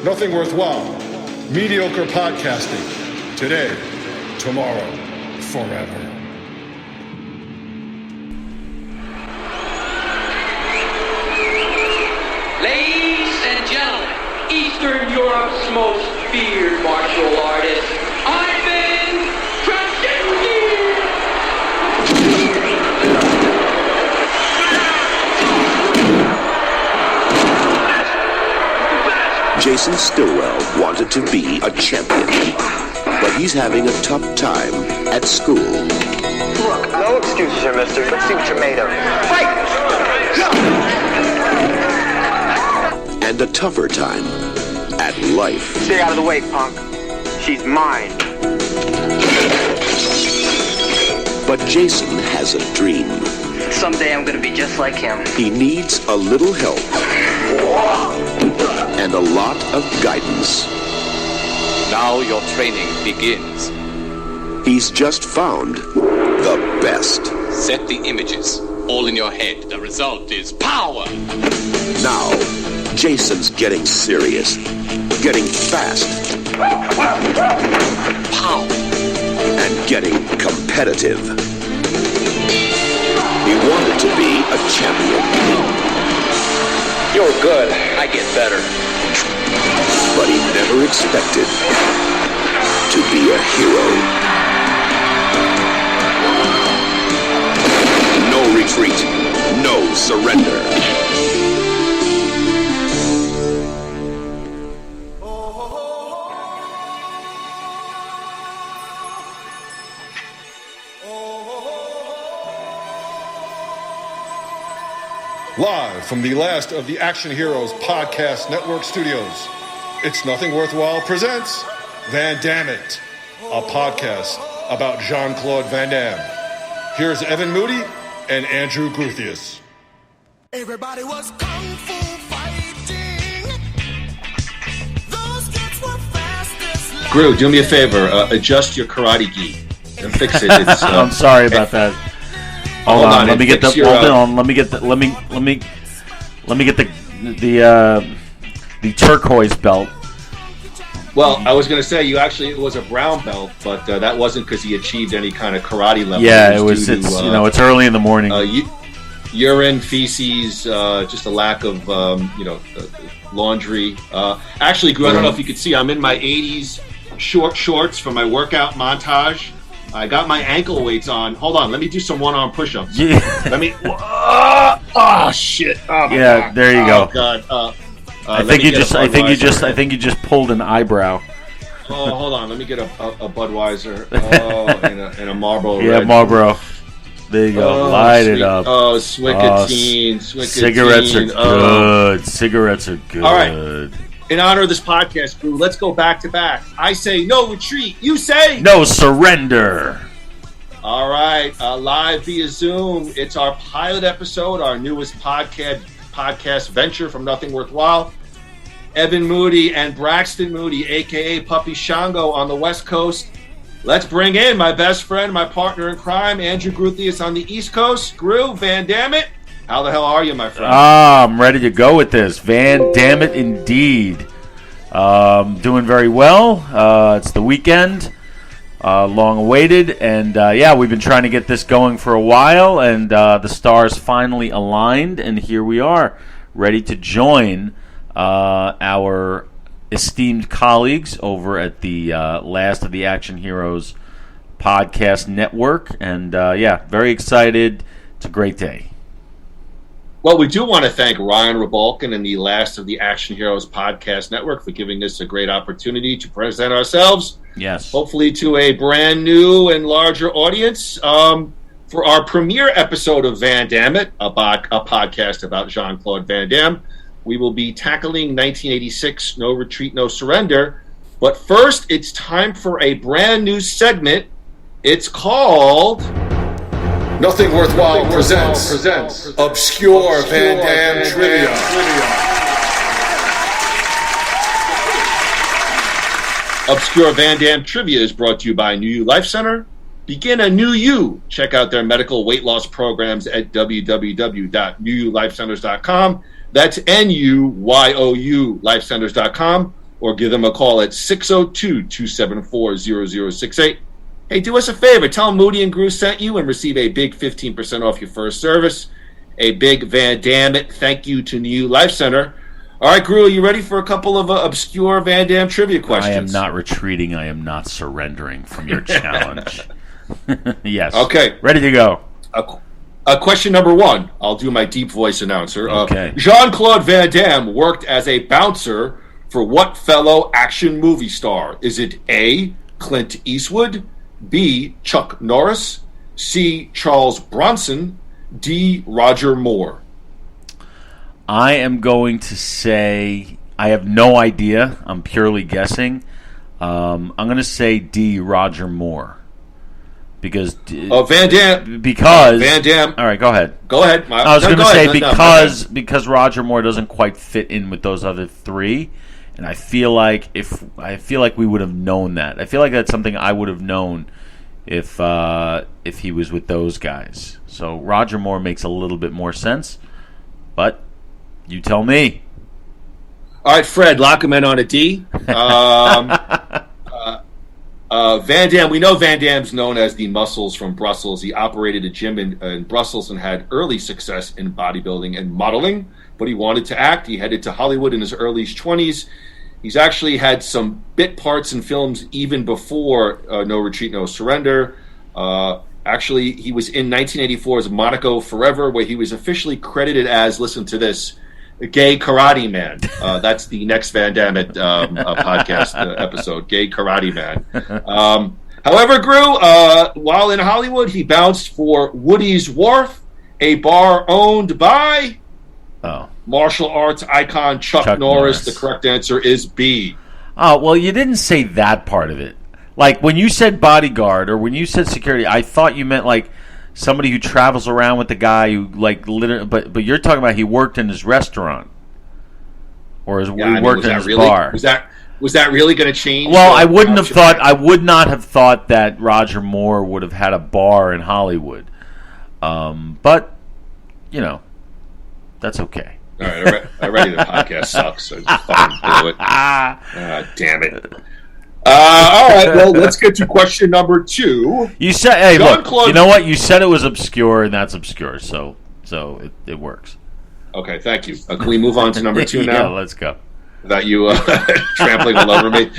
Nothing worthwhile. Mediocre podcasting. Today, tomorrow, forever. Ladies and gentlemen, Eastern Europe's most feared martial artist, Ivan Krasinski! Jason Stillwell wanted to be a champion, but he's having a tough time at school. Look, no excuses here, mister. Let's see what you're made of. Fight! And a tougher time at life. Stay out of the way, punk. She's mine. But Jason has a dream. Someday I'm gonna be just like him. He needs a little help and a lot of guidance. Now your training begins. He's just found the best. Set the images, all in your head. The result is power! Now, Jason's getting serious, getting fast, Power! and getting competitive. He wanted to be a champion, You're good. I get better. but he never expected to be a hero. No retreat, no surrender. Live from the last of the Action Heroes Podcast Network studios, It's Nothing Worthwhile presents Van Dammit, a podcast about Jean Claude Van Damme. Here's Evan Moody and Andrew Gruthius. Everybody was kung fu fighting. Those kids were fastest. Groo, do me a favor. Adjust your karate gi and fix it. It's, I'm sorry about that. Hold on. Let me get the. Hold on. Let me get the. Let me get the turquoise belt. Well, I was going to say it was a brown belt, but that wasn't because he achieved any kind of karate level. Yeah, it was. It's it's early in the morning. Urine, feces, just a lack of laundry. Actually, Groo, I don't know if you could see. I'm in my '80s short shorts for my workout montage. I got my ankle weights on. Hold on, let me do some one-arm push-ups. Yeah. Let me. Oh shit! Oh, my yeah, God. there you go. Oh God. I think you just pulled an eyebrow. Oh, hold on. Let me get a Budweiser. Oh, and a Marlboro. Yeah, Red. Marlboro. There you go. Light it up. Oh, Swickatine. Cigarettes are good. Cigarettes are good. All right. In honor of this podcast, Groo, let's go back to back. I say no retreat. You say no surrender. All right. Live via Zoom. It's our pilot episode, our newest podcast venture from Nothing Worthwhile. Evan Moody and Braxton Moody, a.k.a. Puppy Shango on the West Coast. Let's bring in my best friend, my partner in crime, Andrew Gruthius on the East Coast. Groo, Van Dammit. How the hell are you, my friend? I'm ready to go with this. Van Dammit indeed. Doing very well. It's the weekend. Long awaited. And we've been trying to get this going for a while. And the stars finally aligned. And here we are, ready to join our esteemed colleagues over at the last of the Action Heroes Podcast Network. And very excited. It's a great day. Well, we do want to thank Ryan Rebalkin and the last of the Action Heroes Podcast Network for giving us a great opportunity to present ourselves. Yes. Hopefully to a brand new and larger audience. For our premiere episode of Van Dammit, a podcast about Jean Claude Van Damme, we will be tackling 1986 No Retreat, No Surrender. But first, it's time for a brand new segment. It's called Nothing Worthwhile presents Obscure Van Damme Trivia. Obscure Van Damme Trivia is brought to you by New You Life Center. Begin a new you. Check out their medical weight loss programs at www.newyoulifecenters.com. That's NUYOU lifecenters.com. or give them a call at 602-274-0068. Hey, do us a favor. Tell Moody and Groo sent you and receive a big 15% off your first service. A big Van Dammit thank you to New Life Center. All right, Groo, are you ready for a couple of obscure Van Damme trivia questions? I am not retreating. I am not surrendering from your challenge. Yes. Okay. Ready to go. Question number one. I'll do my deep voice announcer. Okay. Jean Claude Van Damme worked as a bouncer for what fellow action movie star? Is it A, Clint Eastwood, B, Chuck Norris, C, Charles Bronson, D, Roger Moore? I am going to say I have no idea. I'm purely guessing. I'm going to say D, Roger Moore. Because Van Damme. Van Damme. All right, go ahead. Go ahead. I was going to say because Roger Moore doesn't quite fit in with those other three, and I feel like we would have known that. I feel like that's something I would have known if he was with those guys. So Roger Moore makes a little bit more sense, but you tell me. All right, Fred, lock him in on a D. Van Damme, we know Van Damme's known as the Muscles from Brussels. He operated a gym in Brussels and had early success in bodybuilding and modeling, but he wanted to act. He headed to Hollywood in his early 20s. He's actually had some bit parts in films even before No Retreat, No Surrender. Actually, he was in 1984's Monaco Forever, where he was officially credited as, listen to this, Gay Karate Man. That's the next Van Damme podcast episode, Gay Karate Man. However, Groo, while in Hollywood, he bounced for Woody's Wharf, a bar owned by martial arts icon Chuck Norris. The correct answer is B. Oh, well, you didn't say that part of it. Like, when you said bodyguard or when you said security, I thought you meant, like, somebody who travels around with the guy who, like, literally, but you're talking about he worked in his restaurant, or worked in his bar. Was that really going to change? Well, I would not have thought that Roger Moore would have had a bar in Hollywood, but you know, that's okay. All right, already the podcast sucks. So just fucking do it. Damn it. All right, well, let's get to question number 2. You said, hey, look, you know what? You said it was obscure, and that's obscure, so it works. Okay, thank you. Can we move on to number 2 now? Yeah, let's go. Without you trampling all over me.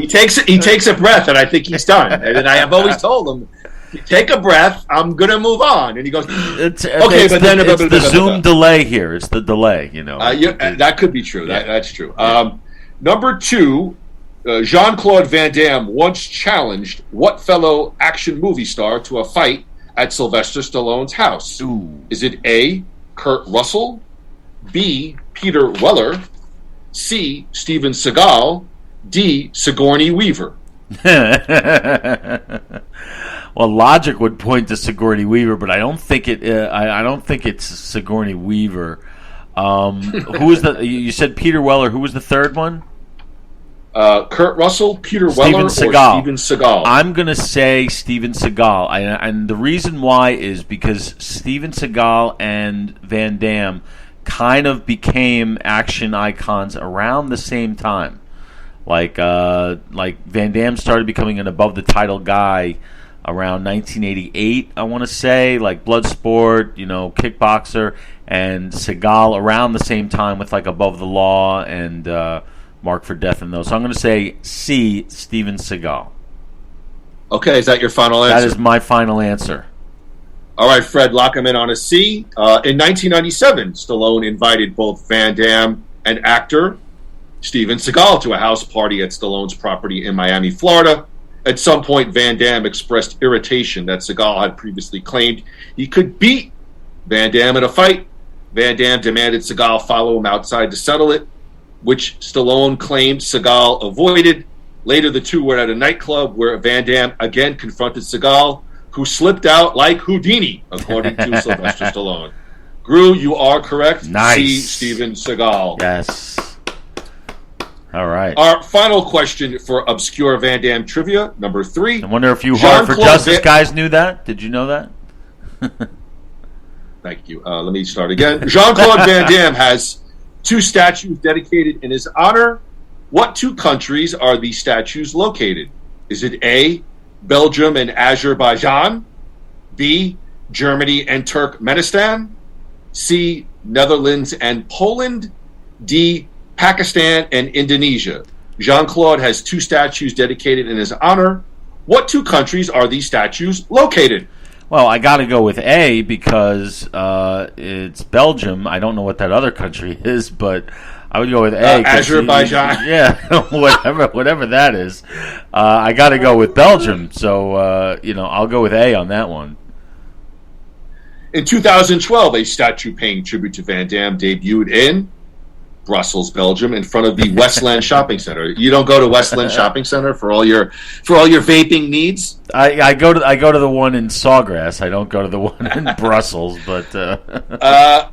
He takes a breath, and I think he's done. And I have always told him, take a breath, I'm going to move on. And he goes, it's the Zoom delay here. It's the delay, you know. That could be true. That's true. Number 2, Jean Claude Van Damme once challenged what fellow action movie star to a fight at Sylvester Stallone's house? Ooh. Is it A, Kurt Russell, B, Peter Weller, C, Steven Seagal, D, Sigourney Weaver? Well, logic would point to Sigourney Weaver, but I don't think I don't think it's Sigourney Weaver. Who was you said Peter Weller? Who was the third one? Kurt Russell, Peter Weller, or Steven Seagal? I'm going to say Steven Seagal. And the reason why is because Steven Seagal and Van Damme kind of became action icons around the same time. Like Van Damme started becoming an above-the-title guy around 1988, I want to say. Like Bloodsport, kickboxer, and Seagal around the same time with like Above the Law and... Mark for Death in those. So I'm going to say C, Steven Seagal. Okay, is that your final answer? That is my final answer. All right, Fred, lock him in on a C. In 1997, Stallone invited both Van Damme and actor Steven Seagal to a house party at Stallone's property in Miami, Florida. At some point, Van Damme expressed irritation that Seagal had previously claimed he could beat Van Damme in a fight. Van Damme demanded Seagal follow him outside to settle it, which Stallone claimed Seagal avoided. Later, the two were at a nightclub where Van Damme again confronted Seagal, who slipped out like Houdini, according to Sylvester Stallone. Groo, you are correct. Nice. C, Steven Seagal. Yes. All right. Our final question for obscure Van Damme trivia, number 3. I wonder if you Hard for Justice guys knew that. Did you know that? Thank you. Let me start again. Jean Claude Van Damme has 2 statues dedicated in his honor. What two countries are these statues located? Is it A, Belgium and Azerbaijan, B, Germany and Turkmenistan, C, Netherlands and Poland, D, Pakistan and Indonesia? Jean Claude has two statues dedicated in his honor. What two countries are these statues located? Well, I got to go with A because it's Belgium. I don't know what that other country is, but I would go with A. Azerbaijan. Yeah, whatever that is. I got to go with Belgium, so I'll go with A on that one. In 2012, a statue paying tribute to Van Damme debuted in Brussels, Belgium, in front of the Westland Shopping Center. You don't go to Westland Shopping Center for all your vaping needs? I go to the one in Sawgrass. I don't go to the one in Brussels, but the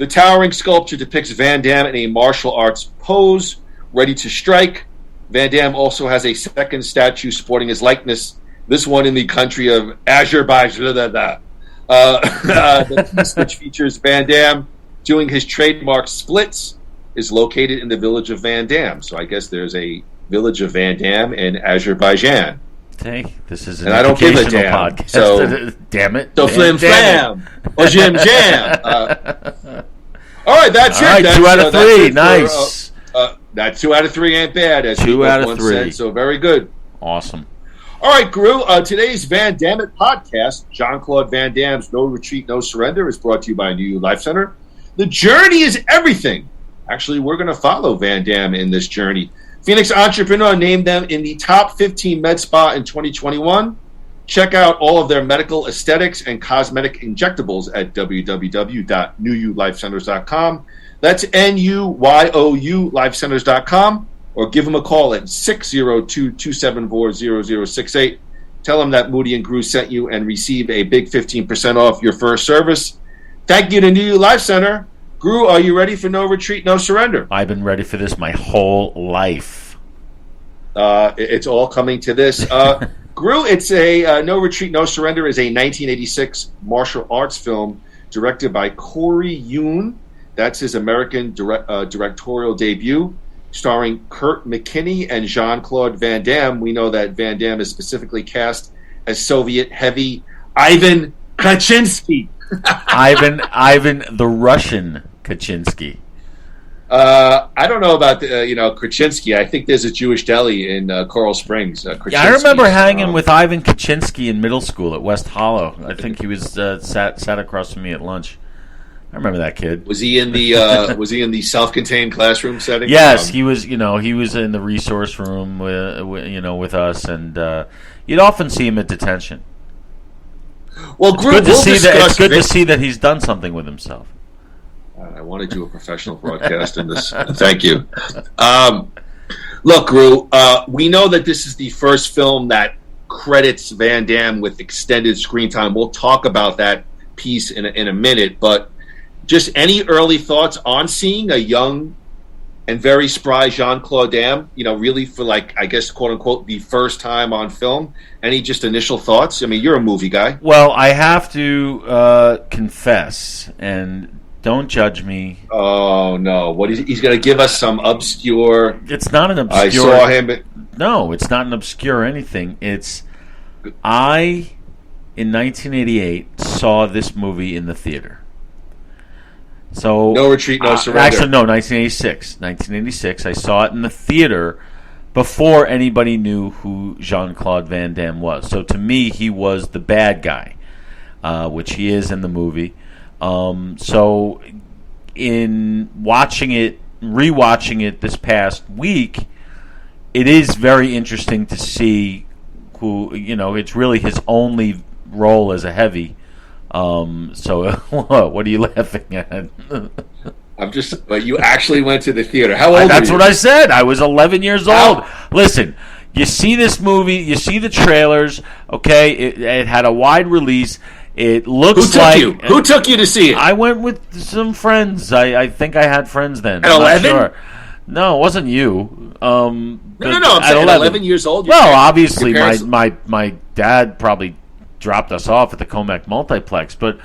towering sculpture depicts Van Damme in a martial arts pose, ready to strike. Van Damme also has a second statue sporting his likeness, this one in the country of Azerbaijan. The piece, which features Van Damme doing his trademark splits, is located in the village of Van Damme. So I guess there's a village of Van Damme in Azerbaijan. Hey, this is an and I don't give a damn. Podcast. So damn it. So flim flam or jim jam. All right, that's all it. Right, 2 out of 3. Nice. That 2 out of 3 ain't bad. As 2 out of 3. Said, so very good. Awesome. All right, Groo. Today's Van Dammit podcast, Jean Claude Van Damme's No Retreat, No Surrender, is brought to you by New You Life Center. The journey is everything. Actually, we're going to follow Van Damme in this journey. Phoenix Entrepreneur named them in the top 15 med spa in 2021. Check out all of their medical aesthetics and cosmetic injectables at www.newyoulifecenters.com. That's NUYOU lifecenters.com, or give them a call at 602-274-0068. Tell them that Moody and Groo sent you and receive a big 15% off your first service. Thank you to New You Life Center. Groo, are you ready for No Retreat, No Surrender? I've been ready for this my whole life. It's all coming to this. Groo, it's a No Retreat, No Surrender is a 1986 martial arts film directed by Corey Yuen. That's his American directorial debut, starring Kurt McKinney and Jean Claude Van Damme. We know that Van Damme is specifically cast as Soviet heavy Ivan Kaczynski. Ivan the Russian Kaczynski. I don't know about Krasinski. I think there's a Jewish deli in Coral Springs. Yeah, I remember hanging with Ivan Kaczynski in middle school at West Hollow. I think he was sat across from me at lunch. I remember that kid. Was he in the self-contained classroom setting? Yes, he was. He was in the resource room with us, and you'd often see him at detention. Well, it's good to see that he's done something with himself. I want to do a professional broadcast in this. Thank you. Look, Groo, we know that this is the first film that credits Van Damme with extended screen time. We'll talk about that piece in a minute, but just any early thoughts on seeing a young and very spry Jean Claude Van Damme, really for I guess, quote unquote, the first time on film. Any just initial thoughts? I mean, you're a movie guy. Well, I have to confess, and don't judge me. Oh no! What he's going to give us some obscure? It's not an obscure. I saw him. No, it's not an obscure anything. It's in 1988 saw this movie in the theater. So No Retreat, No Surrender. Actually, no, 1986. 1986. I saw it in the theater before anybody knew who Jean Claude Van Damme was. So to me, he was the bad guy, which he is in the movie. So in rewatching it this past week, it is very interesting to see who, it's really his only role as a heavy. So what are you laughing at? But you actually went to the theater. How old were you? That's what I said. I was 11 years old. Listen, you see this movie, you see the trailers, okay? It had a wide release. It looks Who took you to see it? I went with some friends. I think I had friends then. At 11? Sure. No, it wasn't you. No. I'm saying 11 years old. Well, obviously, my dad probably dropped us off at the Comac Multiplex, but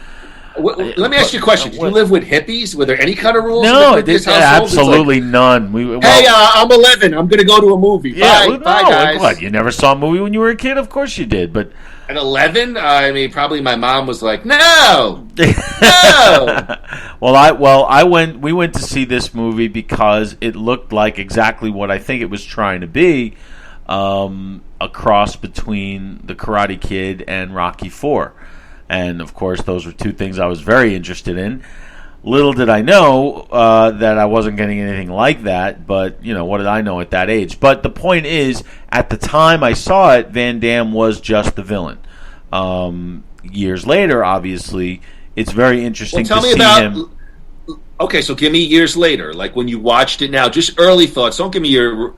Let me ask you a question. Did you live with hippies? Were there any kind of rules? No, in this absolutely like, none. Hey, I'm 11. I'm going to go to a movie. Yeah, Bye, guys. What? You never saw a movie when you were a kid? Of course you did. But at 11, I mean, probably my mom was like, "No, no." We went to see this movie because it looked like exactly what I think it was trying to be, a cross between The Karate Kid and Rocky IV. And, of course, those were two things I was very interested in. Little did I know that I wasn't getting anything like that, but, what did I know at that age? But the point is, at the time I saw it, Van Damme was just the villain. Years later, obviously, it's very interesting to see him. Okay, so give me years later, like when you watched it now, just early thoughts. Don't give me a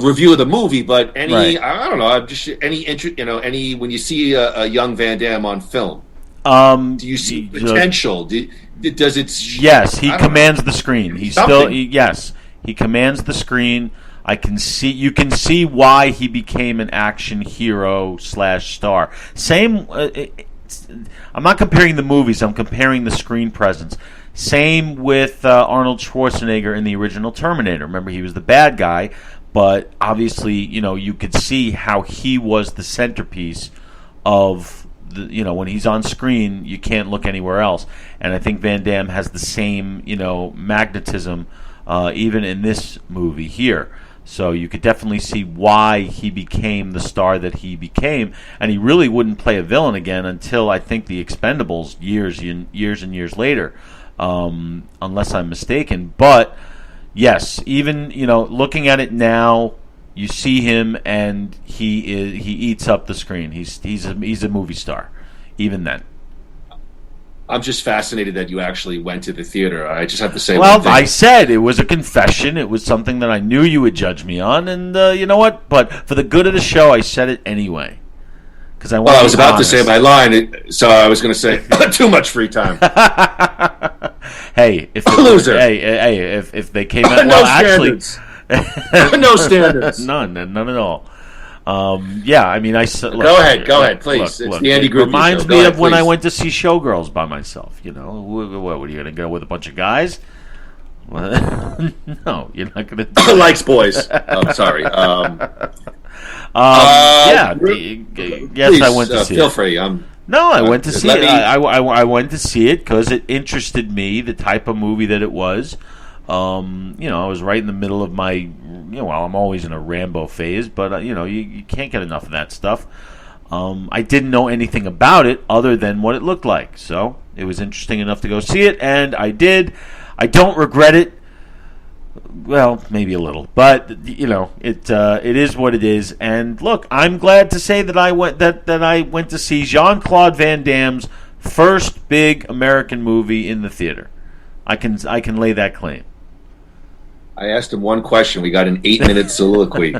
review of the movie, but any, right. I don't know, just any interest, when you see a young Van Damme on film, do you see potential? Does it? Yes, he commands the screen. He's yes, he commands the screen. You can see why he became an action hero / star. Same. I'm not comparing the movies. I'm comparing the screen presence. Same with Arnold Schwarzenegger in the original Terminator. Remember, he was the bad guy. But obviously, you could see how he was the centerpiece of the, when he's on screen, you can't look anywhere else. And I think Van Damme has the same, magnetism, even in this movie here. So you could definitely see why he became the star that he became. And he really wouldn't play a villain again until I think the Expendables years and years later, unless I'm mistaken. But yes, even looking at it now, you see him and he eats up the screen. He's a movie star, even then. I'm just fascinated that you actually went to the theater. I just have to say. Well, I said it was a confession. It was something that I knew you would judge me on, and you know what? But for the good of the show, I said it anyway. Because I was about to say my line, so I was going to say too much free time. Hey, if if they came out, no standards. No standards, none at all. Yeah, I mean, go ahead, please. It's the Andy Groo reminds show. me of when I went to see Showgirls by myself. What are you going to go with a bunch of guys? No, you're not going to. Likes boys. I'm sorry. Yes, please, I went to see it. Feel free. I went to see it. I went to see it because it interested me, the type of movie that it was. I was right in the middle of my, I'm always in a Rambo phase, but, you can't get enough of that stuff. I didn't know anything about it other than what it looked like. So it was interesting enough to go see it, and I did. I don't regret it. Well, maybe a little, but it is what it is. And look, I'm glad to say that I went to see Jean Claude Van Damme's first big American movie in the theater. I can lay that claim. I asked him one question. We got an 8-minute soliloquy.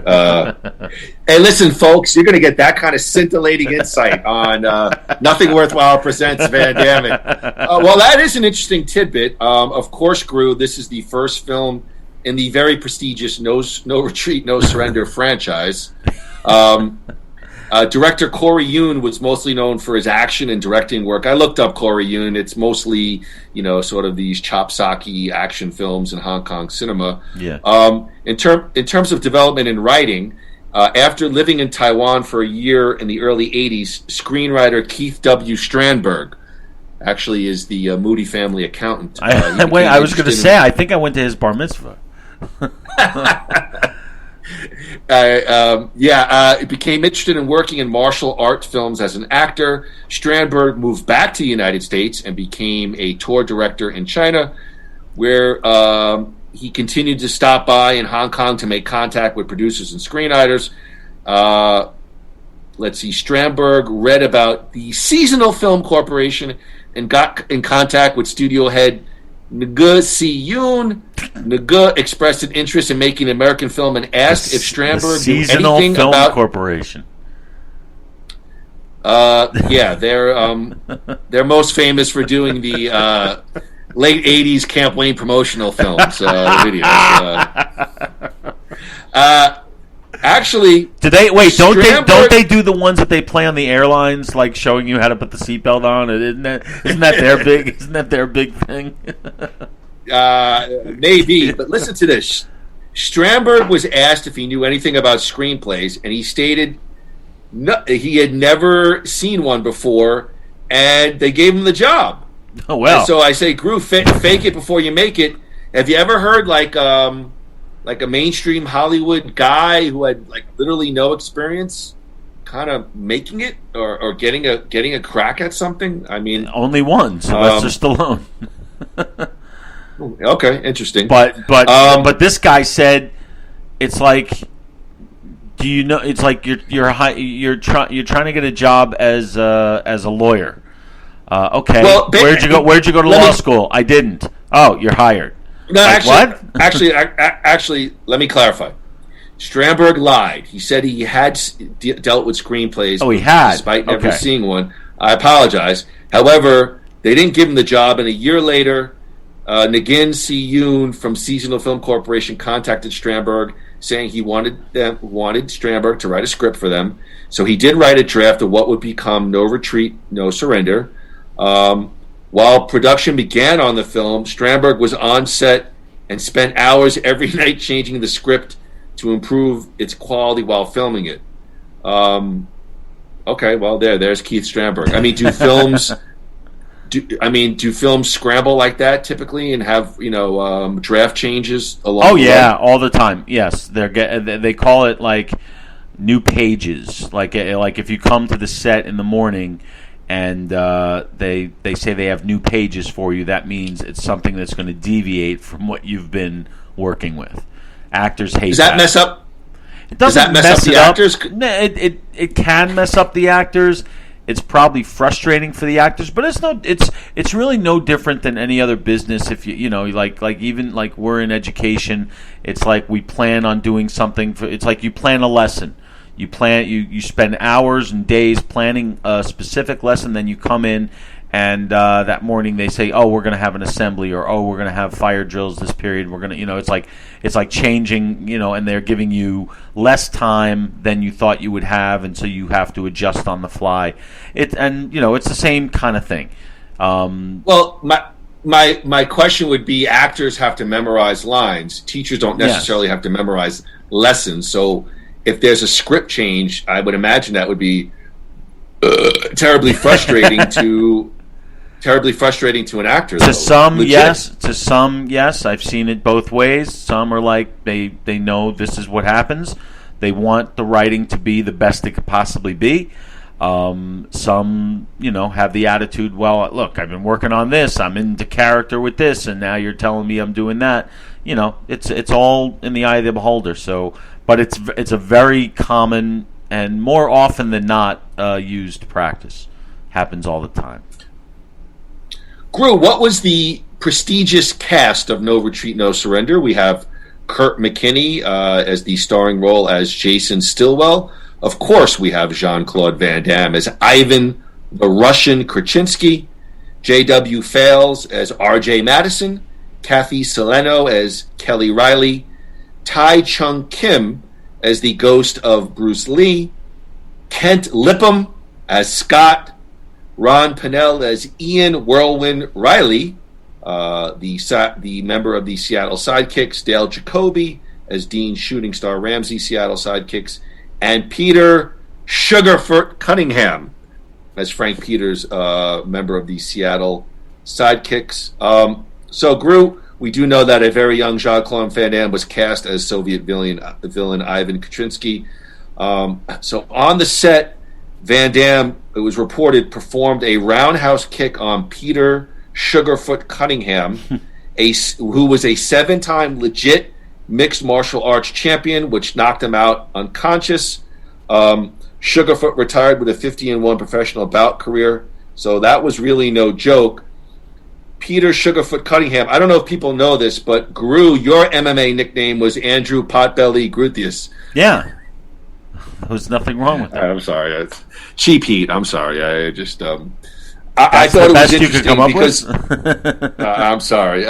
Hey, listen, folks, you're going to get that kind of scintillating insight on Nothing Worthwhile presents Van Damme. Well, that is an interesting tidbit. Of course, Groo, this is the first film in the very prestigious No Retreat, No Surrender franchise. Director Corey Yuen was mostly known for his action and directing work. I looked up Corey Yuen. It's mostly, sort of these chopsocky action films in Hong Kong cinema. Yeah. In terms of development and writing, after living in Taiwan for a year in the early 80s, screenwriter Keith W. Strandberg actually is the Moody family accountant. I was going to say, I think I went to his bar mitzvah. Became interested in working in martial art films as an actor. Strandberg moved back to the United States and became a tour director in China, where he continued to stop by in Hong Kong to make contact with producers and screenwriters. Let's see, Strandberg read about the Seasonal Film Corporation and got in contact with studio head Ngo Si-yoon. Ngo expressed an interest in making an American film and asked if Strandberg knew anything Film about Corporation. They're most famous for doing the late '80s Camp Wayne promotional films, videos. Actually, do they wait? Don't Stramberg, they do the ones that they play on the airlines, like showing you how to put the seatbelt on? Isn't that their big? Isn't that their big thing? Maybe, but listen to this. Stramberg was asked if he knew anything about screenplays, and he stated he had never seen one before, and they gave him the job. Oh well. And so I say, Groo, fake it before you make it. Have you ever heard like a mainstream Hollywood guy who had like literally no experience, kind of making it or getting a crack at something? I mean, only one, Sylvester Stallone. Okay, interesting. But this guy said it's like, do you know? It's like you're trying to get a job as a lawyer. Okay. Well, where'd you go? Where'd you go to law school? I didn't. Oh, you're hired. No, like, actually, what? actually, let me clarify. Stramberg lied. He said he had dealt with screenplays. Oh, he had, despite never seeing one. I apologize. However, they didn't give him the job, and a year later, Nagin C. Yoon from Seasonal Film Corporation contacted Stramberg, saying he wanted Stramberg to write a script for them. So he did write a draft of what would become No Retreat, No Surrender. While production began on the film, Stramberg was on set and spent hours every night changing the script to improve its quality while filming it. Okay, well, there's Keith Stramberg. I mean, do films scramble like that typically and have draft changes along? Oh yeah, all the time. Yes, they call it like new pages. Like if you come to the set in the morning and they say they have new pages for you, that means it's something that's going to deviate from what you've been working with. Actors hate that. Does that mess up? It doesn't mess up the actors? It can mess up the actors. It's probably frustrating for the actors, but it's really no different than any other business. If even like we're in education, it's like we plan on doing something. It's like you plan a lesson. You spend hours and days planning a specific lesson, then you come in and that morning they say, oh, we're going to have an assembly, or oh, we're going to have fire drills this period. We're going to, it's like changing, and they're giving you less time than you thought you would have, and so you have to adjust on the fly. It's the same kind of thing. Well, my question would be: actors have to memorize lines. Teachers don't necessarily have to memorize lessons. So if there's a script change, I would imagine that would be terribly frustrating to an actor. To some, yes. To some, yes. I've seen it both ways. Some are like they know this is what happens. They want the writing to be the best it could possibly be. Some, have the attitude, well, look, I've been working on this. I'm into character with this, and now you're telling me I'm doing that. It's all in the eye of the beholder. So, but it's a very common and more often than not used practice. Happens all the time. Groo, what was the prestigious cast of No Retreat, No Surrender? We have Kurt McKinney as the starring role as Jason Stillwell. Of course, we have Jean Claude Van Damme as Ivan the Russian Krasinski, J.W. Fales as R.J. Madison, Kathy Soleno as Kelly Riley, Tai Chung Kim as the ghost of Bruce Lee, Kent Lipham as Scott, Ron Pennell as Ian Whirlwind Riley, the member of the Seattle Sidekicks, Dale Jacoby as Dean Shooting Star Ramsey, Seattle Sidekicks, and Peter Sugarfoot Cunningham as Frank Peters, member of the Seattle Sidekicks. So, Groo, we do know that a very young Jean Claude Van Damme was cast as Soviet villain Ivan Katrinsky. So on the set, Van Damme, it was reported, performed a roundhouse kick on Peter Sugarfoot Cunningham, who was a 7-time legit mixed martial arts champion, which knocked him out unconscious. Sugarfoot retired with a 50-1 professional bout career, so that was really no joke. Peter Sugarfoot Cunningham, I don't know if people know this, but Groo, your MMA nickname was Andrew Potbelly Gruthius. Yeah. There was nothing wrong with that. I'm sorry. It's cheap heat. I'm sorry. I just I thought it was interesting because I'm sorry.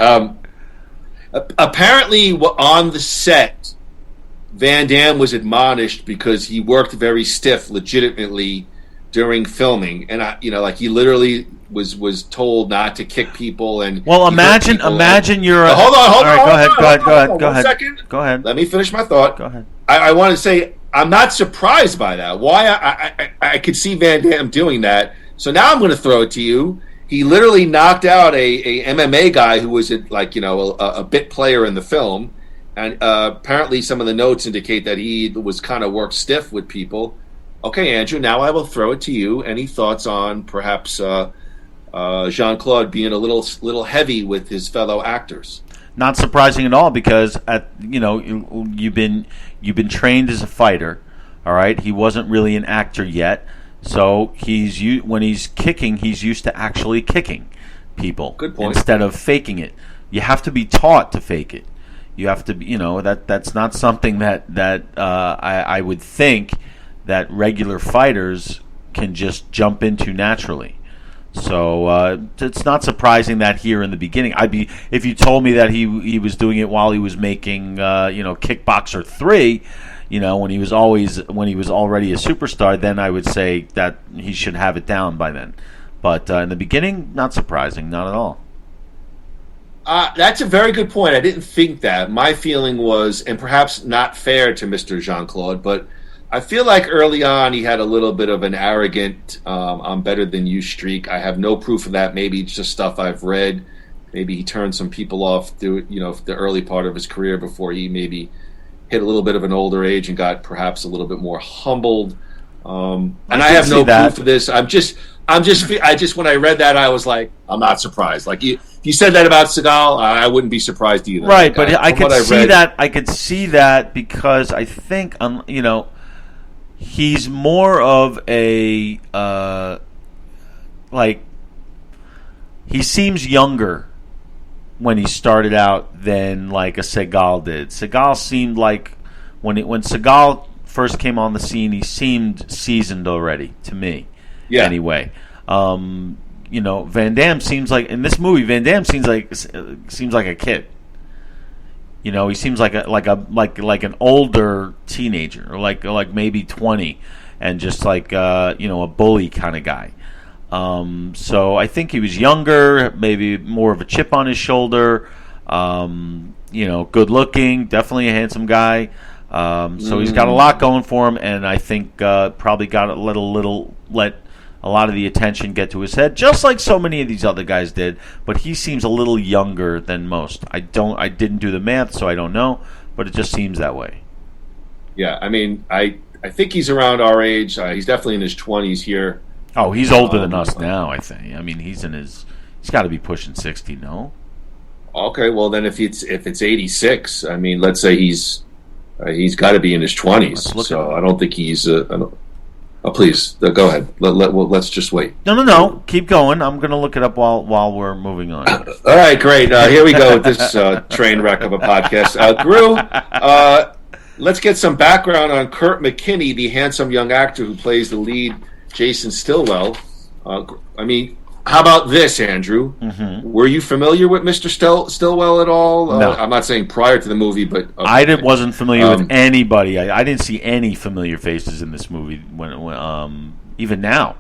Apparently, on the set, Van Damme was admonished because he worked very stiff, legitimately, during filming, and he literally was told not to kick people. And imagine you're. Hold on. All right, go ahead. One second. Go ahead. Let me finish my thought. Go ahead. I want to say I'm not surprised by that. Why I could see Van Damme doing that. So now I'm going to throw it to you. He literally knocked out a MMA guy who was a bit player in the film, and apparently some of the notes indicate that he was kind of worked stiff with people. Okay, Andrew, now I will throw it to you. Any thoughts on perhaps Jean Claude being a little heavy with his fellow actors? Not surprising at all, because you've been trained as a fighter. All right, he wasn't really an actor yet. So when he's kicking, he's used to actually kicking people. Good point. Instead of faking it. You have to be taught to fake it. You have to be, that's not something that I would think that regular fighters can just jump into naturally. So it's not surprising that here in the beginning, if you told me that he was doing it while he was making Kickboxer 3. When he was already a superstar, then I would say that he should have it down by then. But in the beginning, not surprising, not at all. That's a very good point. I didn't think that. My feeling was, and perhaps not fair to Mr. Jean Claude, but I feel like early on he had a little bit of an arrogant, I'm better than you streak. I have no proof of that. Maybe it's just stuff I've read. Maybe he turned some people off through the early part of his career before he maybe hit a little bit of an older age and got perhaps a little bit more humbled. And I have no proof of this. I just when I read that, I was like, I'm not surprised. Like if you said that about Seagal, I wouldn't be surprised either. Right, but I could see that. I could see that because I think he's more of a he seems younger when he started out than like a Seagal did. Seagal seemed like when Seagal first came on the scene, he seemed seasoned already to me. Yeah. Anyway, Van Damme seems like in this movie, Van Damme seems like a kid. He seems like an older teenager, or like maybe 20, and just like a bully kind of guy. So I think he was younger, maybe more of a chip on his shoulder. Good looking, definitely a handsome guy. So he's got a lot going for him, and I think probably got to let a lot of the attention get to his head, just like so many of these other guys did. But he seems a little younger than most. I didn't do the math, so I don't know, but it just seems that way. Yeah, I mean, I think he's around our age. He's definitely in his 20s here. Oh, he's older than us now, I think. I mean, he's got to be pushing 60, no? Okay, well then if it's 86, I mean, let's say he's got to be in his 20s. So I don't think he's. Please go ahead. Let's just wait. No. Keep going. I'm going to look it up while we're moving on. All right, great. Here we go with this train wreck of a podcast. Groo, let's get some background on Kurt McKinney, the handsome young actor who plays the lead, Jason Stillwell. How about this, Andrew? Mm-hmm. Were you familiar with Mr. Stillwell at all? No. I'm not saying prior to the movie, but... Okay. I wasn't familiar with anybody. I didn't see any familiar faces in this movie, when even now.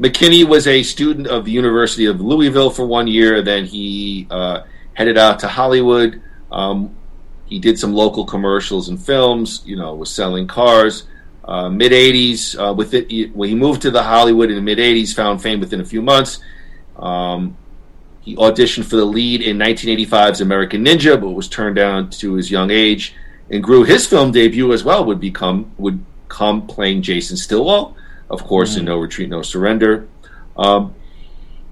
McKinney was a student of the University of Louisville for 1 year. Then he headed out to Hollywood. He did some local commercials and films, was selling cars. Mid-'80s, when he moved to the Hollywood in the mid-'80s, found fame within a few months. He auditioned for the lead in 1985's American Ninja, but was turned down to his young age. And Groo, his film debut as well would come playing Jason Stillwell, of course, in No Retreat, No Surrender.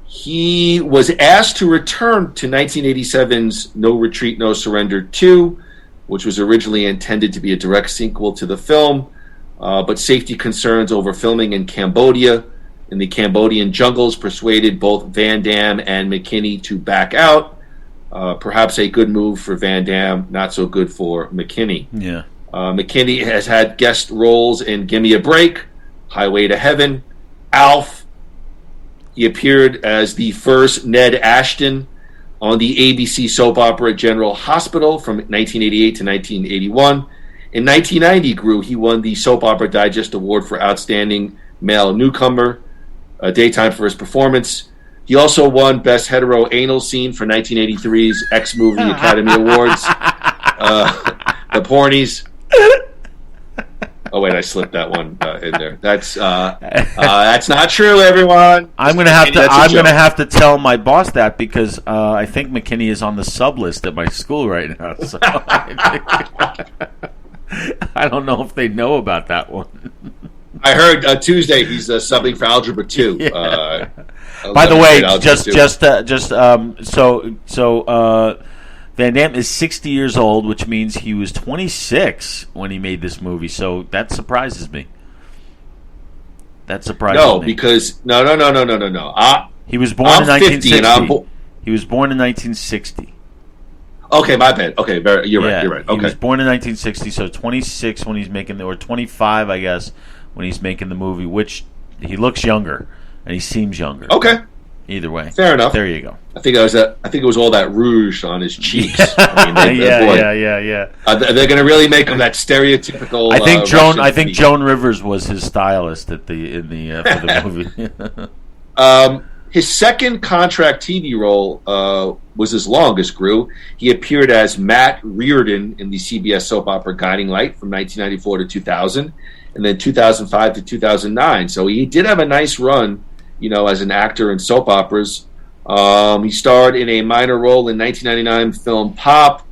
He was asked to return to 1987's No Retreat, No Surrender 2, which was originally intended to be a direct sequel to the film. But safety concerns over filming in Cambodia, in the Cambodian jungles, persuaded both Van Damme and McKinney to back out. Perhaps a good move for Van Damme, not so good for McKinney. Yeah. McKinney has had guest roles in Gimme a Break, Highway to Heaven, Alf. He appeared as the first Ned Ashton, on the ABC soap opera General Hospital from 1988 to 1981. In 1990, Groo, he won the Soap Opera Digest Award for Outstanding Male Newcomer, Daytime for his performance. He also won Best Hetero Anal Scene for 1983's X-Movie Academy Awards. The Pornies. Oh wait, I slipped that one in there. That's not true, everyone. I'm gonna have to tell my boss that because I think McKinney is on the sub list at my school right now. So I don't know if they know about that one. I heard Tuesday he's subbing for Algebra 2. Yeah. By the way, Van Damme is 60 years old, which means he was 26 when he made this movie. So that surprises me. No, because no. He was born in 1960. He was born in 1960. Okay, my bad. Okay, you're right. Okay. He was born in 1960, so 26 when he's making or 25, I guess, when he's making the movie. Which he looks younger and he seems younger. Okay. Either way, fair enough. There you go. I think it was all that rouge on his cheeks. Yeah. They're going to really make him that stereotypical. I think Joan Rivers was his stylist for the movie. His second contract TV role was his longest, Groo. He appeared as Matt Reardon in the CBS soap opera Guiding Light from 1994 to 2000, and then 2005 to 2009. So he did have a nice run, as an actor in soap operas. He starred in a minor role in 1999 film Pop.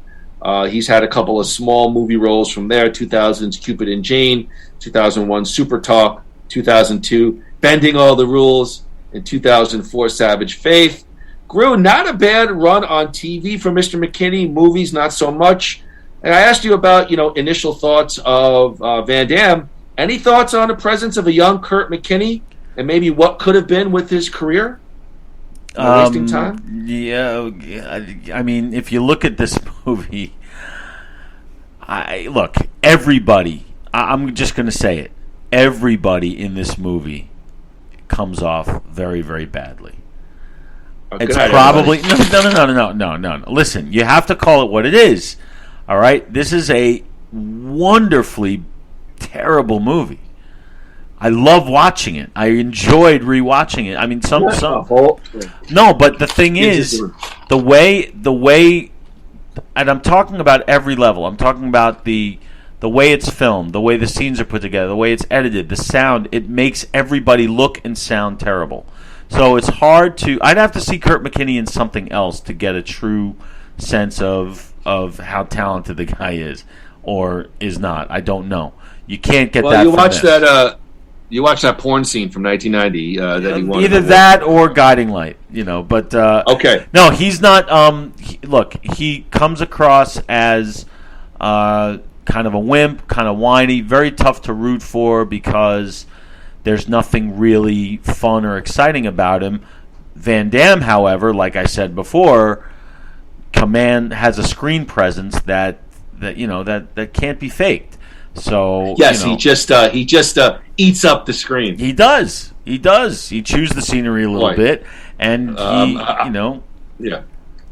He's had a couple of small movie roles from there, 2000's Cupid and Jane, 2001 Super Talk, 2002 Bending All the Rules, and 2004 Savage Faith. Groo, not a bad run on TV for Mr. McKinney. Movies, not so much. And I asked you about, initial thoughts of Van Damme. Any thoughts on the presence of a young Kurt McKinney and maybe what could have been with his career? Wasting time? Yeah, I mean, if you look at this movie, everybody, I'm just going to say it, everybody in this movie comes off very, very badly. It's probably no. Listen, you have to call it what it is. All right, this is a wonderfully terrible movie. I love watching it. I enjoyed rewatching it. I mean, some. No, but the thing is, the way, and I'm talking about every level. I'm talking about the way it's filmed, the way the scenes are put together, the way it's edited, the sound. It makes everybody look and sound terrible. So it's hard to. I'd have to see Kurt McKinney in something else to get a true sense of how talented the guy is or is not. I don't know. You can't get that. Well, you watch that. You watch that porn scene from 1990 that he won. Either that or Guiding Light, But okay, no, he's not. He comes across as kind of a wimp, kind of whiny, very tough to root for because there's nothing really fun or exciting about him. Van Damme, however, like I said before, has a screen presence that can't be faked. So yes, he just eats up the screen. He does. He chews the scenery a little bit, and Yeah,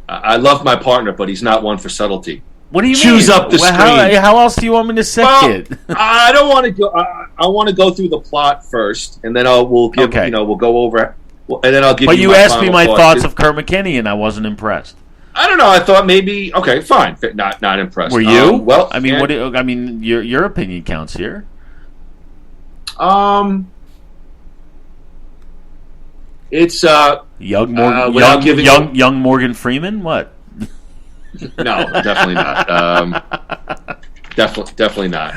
I love my partner, but he's not one for subtlety. What do you chews mean? up the screen? How else do you want me to say it? I don't want to go. I want to go through the plot first, and then we'll go over, and then I'll give. But you asked me my thoughts of Kurt McKinney, and I wasn't impressed. I don't know. I thought maybe okay, fine. Not impressed. Were you? Well, I mean, your opinion counts here. It's young Morgan Freeman. What? No, definitely not. Definitely not.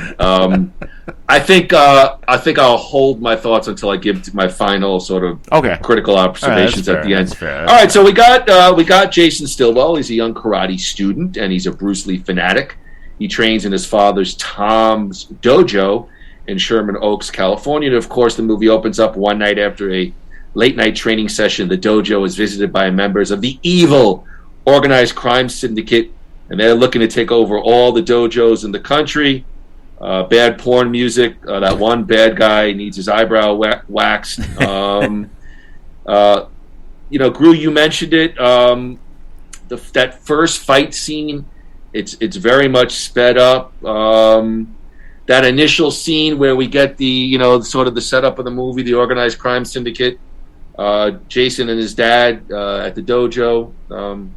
I think I'll hold my thoughts until I give my final sort of critical observations at the end. All right, so we got Jason Stillwell. He's a young karate student and he's a Bruce Lee fanatic. He trains in his father's Tom's dojo in Sherman Oaks, California. And of course, the movie opens up one night after a late night training session. The dojo is visited by members of the evil organized crime syndicate, and they're looking to take over all the dojos in the country. Bad porn music. That one bad guy needs his eyebrow waxed. Groo, you mentioned it. that first fight scene, it's very much sped up. That initial scene where we get the sort of the setup of the movie, the organized crime syndicate, Jason and his dad at the dojo.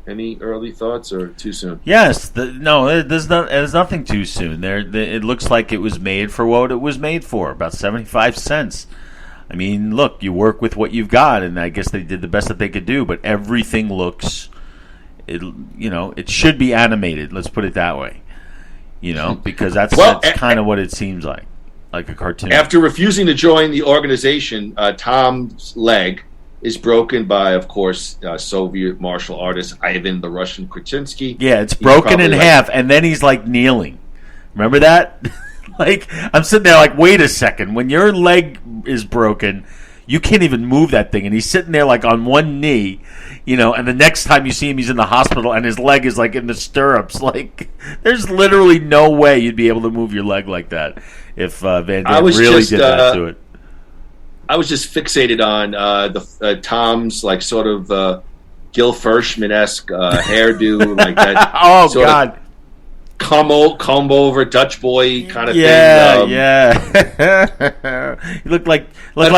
Any early thoughts or too soon? Yes, there's nothing too soon. It looks like it was made for what it was made for, about 75 cents. I mean, look, you work with what you've got, and I guess they did the best that they could do. But everything looks, it should be animated. Let's put it that way. Because that's kind of what it seems like a cartoon. After refusing to join the organization, Tom's leg is broken by, of course, Soviet martial artist Ivan the Russian Krasinski. Yeah, it's broken in half, and then he's like kneeling. Remember that? Like, I'm sitting there like, wait a second. When your leg is broken, you can't even move that thing, and he's sitting there like on one knee, and the next time you see him, he's in the hospital, and his leg is like in the stirrups. Like, there's literally no way you'd be able to move your leg like that if Van Damme really did that to it. I was just fixated on the Tom's like sort of Gil Fershman-esque hairdo, like that. Oh God. Comb over Dutch boy kind of thing. Yeah. He looked like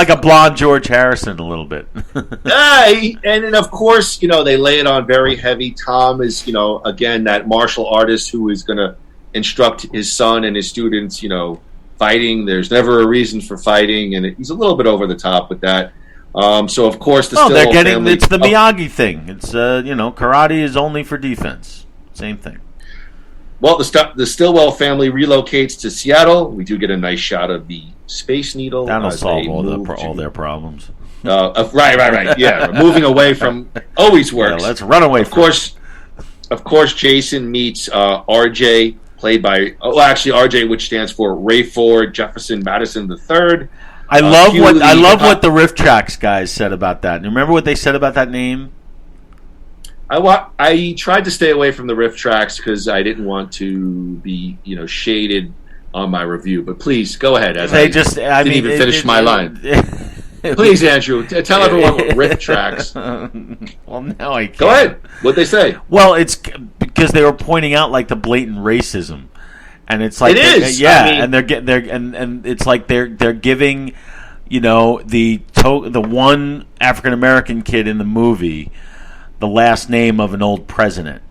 a blonde George Harrison a little bit. And then of course, they lay it on very heavy. Tom is, again, that martial artist who is going to instruct his son and his students, fighting. There's never a reason for fighting, and he's a little bit over the top with that. So of course, it's the Miyagi thing. It's karate is only for defense. Same thing. Well, the Stillwell family relocates to Seattle. We do get a nice shot of the Space Needle. That'll solve all their problems. Right. Yeah, moving away from always works. Yeah, let's run away. Of course, Jason meets RJ, played by RJ, which stands for Rayford Jefferson Madison III. I love what the Riff Tracks guys said about that. And remember what they said about that name? I tried to stay away from the riff tracks because I didn't want to be, shaded on my review. But please go ahead. I didn't even finish my line. Please, Andrew, tell everyone what riff tracks. Well, now I can't. Go ahead. What'd they say? Well, it's because they were pointing out like the blatant racism, and it's like it is. And it's like they're giving, the one African American kid in the movie the last name of an old president,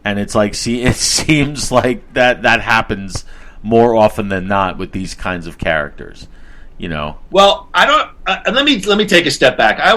and it's like, it seems like that happens more often than not with these kinds of characters, Well, I don't. Let me take a step back. I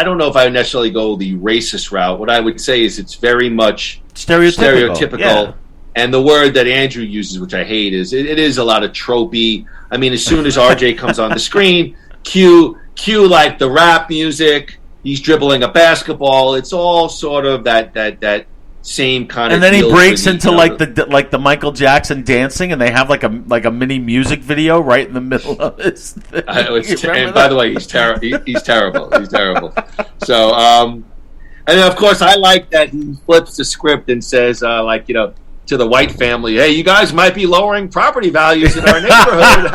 don't know if I would necessarily go the racist route. What I would say is it's very much stereotypical. Yeah. And the word that Andrew uses, which I hate, is it is a lot of tropey. I mean, as soon as RJ comes on the screen, cue like the rap music. He's dribbling a basketball. It's all sort of that same kind of. And then he breaks into like the Michael Jackson dancing, and they have like a mini music video right in the middle of it. And by the way, he's terrible. He's terrible. He's terrible. So, and then of course, I like that he flips the script and says, to the white family, "Hey, you guys might be lowering property values in our neighborhood."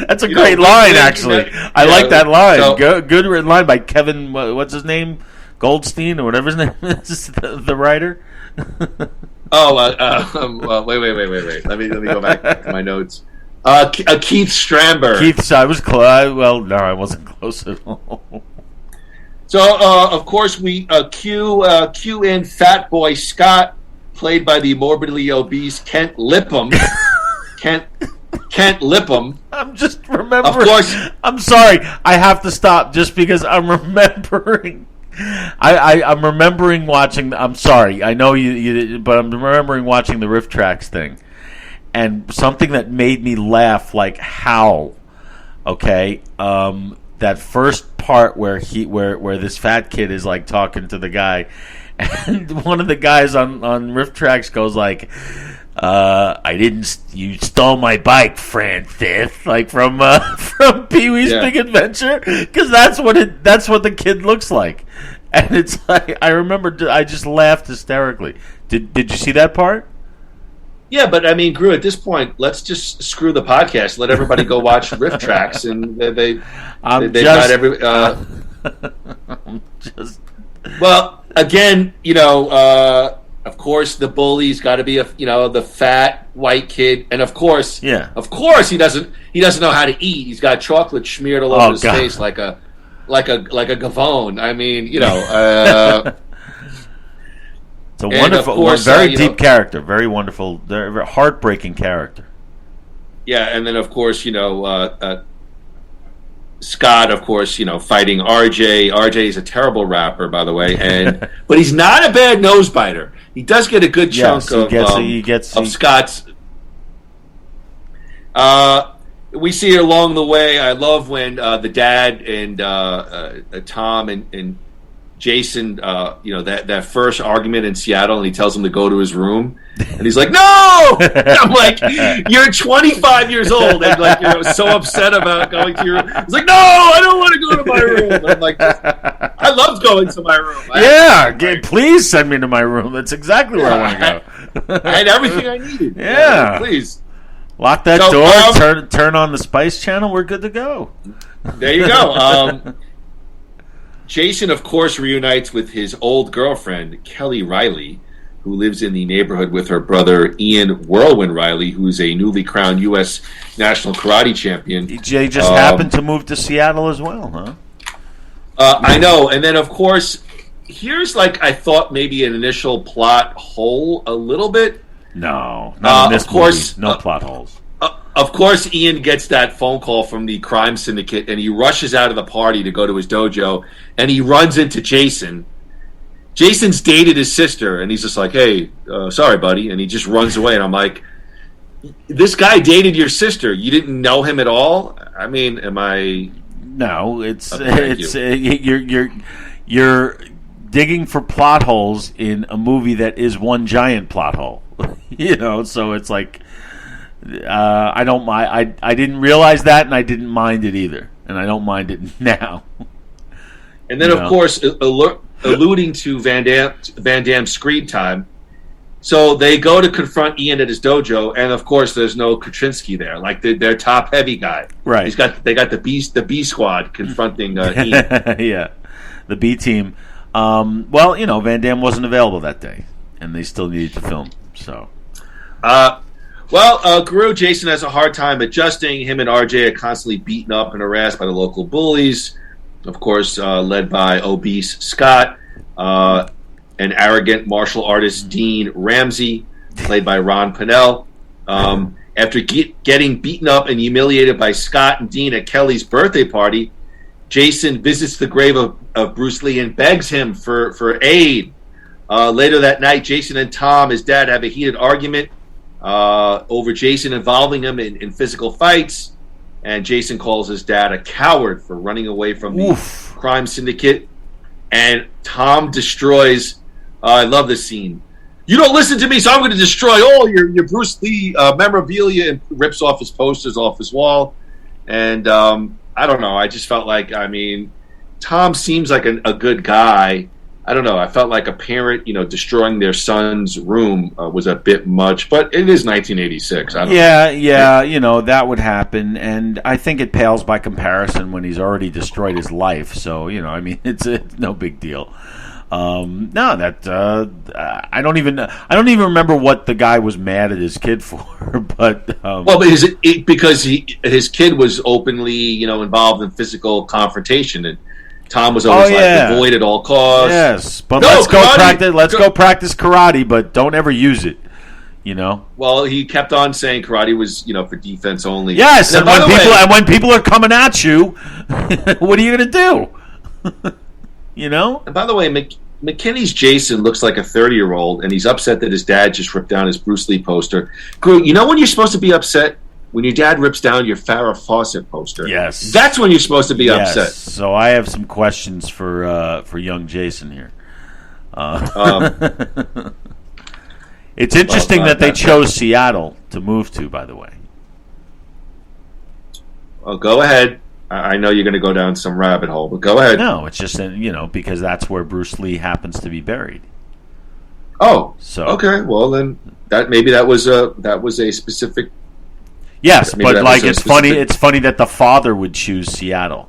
That's a great line, actually. I like that line. So, good written line by Kevin. What's his name? Goldstein or whatever his name is, the writer. Wait. Let me go back to my notes. Keith Stramber. I was close. Well, no, I wasn't close at all. So, of course, we cue in Fat Boy Scott, played by the morbidly obese Kent Lipham. Kent Lipham. I'm just remembering. Of course. I'm sorry. I have to stop just because I'm remembering. I'm remembering watching. I'm sorry. I know you, but I'm remembering watching the Riff Tracks thing, and something that made me laugh like how. Okay. That first part where this fat kid is like talking to the guy. And one of the guys on Riff Tracks goes like, you stole my bike, Francis, like from Pee-wee's Big Adventure, because that's what the kid looks like, and it's like I remember I just laughed hysterically. Did you see that part? Yeah, but I mean, Groo, at this point, let's just screw the podcast. Let everybody go watch Riff Tracks, and they've got every. I'm just. Well, again, of course, the bully's got to be the fat white kid, and of course, he doesn't know how to eat. He's got chocolate smeared all over his face like a gavone. I mean, it's a wonderful, very deep character, very wonderful, very heartbreaking character. Yeah, and then of course, Scott, of course, fighting RJ. RJ is a terrible rapper, by the way, but he's not a bad nose biter. He does get a good chunk of Scott's. We see it along the way. I love when the dad and Tom and Jason, that first argument in Seattle, and he tells him to go to his room, and he's like, "No!" I'm like, "You're 25 years old, and you're so upset about going to your room." He's like, "No, I don't want to go to my room." And I'm like, "I loved going to my room." Please send me to my room. That's exactly where I want to go. I had everything I needed. Yeah, please lock that door. Turn on the Spice Channel. We're good to go. There you go. Jason, of course, reunites with his old girlfriend, Kelly Riley, who lives in the neighborhood with her brother, Ian Whirlwind Riley, who's a newly crowned U.S. national karate champion. Jay just happened to move to Seattle as well, huh? I know. And then, of course, here's, I thought maybe an initial plot hole a little bit. No, not in this movie. No plot holes. Of course, Ian gets that phone call from the crime syndicate, and he rushes out of the party to go to his dojo, and he runs into Jason. Jason's dated his sister, and he's just like, "Hey, sorry, buddy," and he just runs away. And I'm like, "This guy dated your sister. You didn't know him at all?" I mean, am I? No, you're digging for plot holes in a movie that is one giant plot hole. So it's like. I don't mind. I didn't realize that, and I didn't mind it either, and I don't mind it now. And then, of course, alluding to Van Damme's screen time, so they go to confront Ian at his dojo, and of course, there's no Kaczynski there, their top heavy guy. Right. They got the B squad confronting Ian. Yeah, the B team. Van Damme wasn't available that day, and they still needed to film. So. Groo, Jason has a hard time adjusting. Him and RJ are constantly beaten up and harassed by the local bullies, of course, led by obese Scott, and arrogant martial artist Dean Ramsey, played by Ron Pinnell. After getting beaten up and humiliated by Scott and Dean at Kelly's birthday party, Jason visits the grave of Bruce Lee and begs him for aid. Later that night, Jason and Tom, his dad, have a heated argument over Jason involving him in physical fights, and Jason calls his dad a coward for running away from the crime syndicate, and Tom destroys I love this scene. "You don't listen to me, so I'm going to destroy all your Bruce Lee memorabilia," and rips off his posters off his wall. And I don't know, I just felt like, Tom seems like a good guy. I don't know. I felt like a parent, destroying their son's room was a bit much, but it is 1986. I don't know. That would happen, and I think it pales by comparison when he's already destroyed his life. So, it's no big deal. I don't even remember what the guy was mad at his kid for, but because his kid was openly, involved in physical confrontation, and Tom was always avoid at all costs. Yes, but let's go practice karate, but don't ever use it. Well, he kept on saying karate was, for defense only. Yes, and when people are coming at you, what are you going to do? And by the way, McKinney's Jason looks like a 30-year-old, and he's upset that his dad just ripped down his Bruce Lee poster. Groo, when you're supposed to be upset? When your dad rips down your Farrah Fawcett poster. Yes. That's when you're supposed to be upset. So I have some questions for young Jason here. It's interesting that they chose Seattle to move to, by the way. Well, go ahead. I know you're going to go down some rabbit hole, but go ahead. No, it's just, because that's where Bruce Lee happens to be buried. Oh, so okay. Well, then that was a specific. Yes, but it's funny. It's funny that the father would choose Seattle.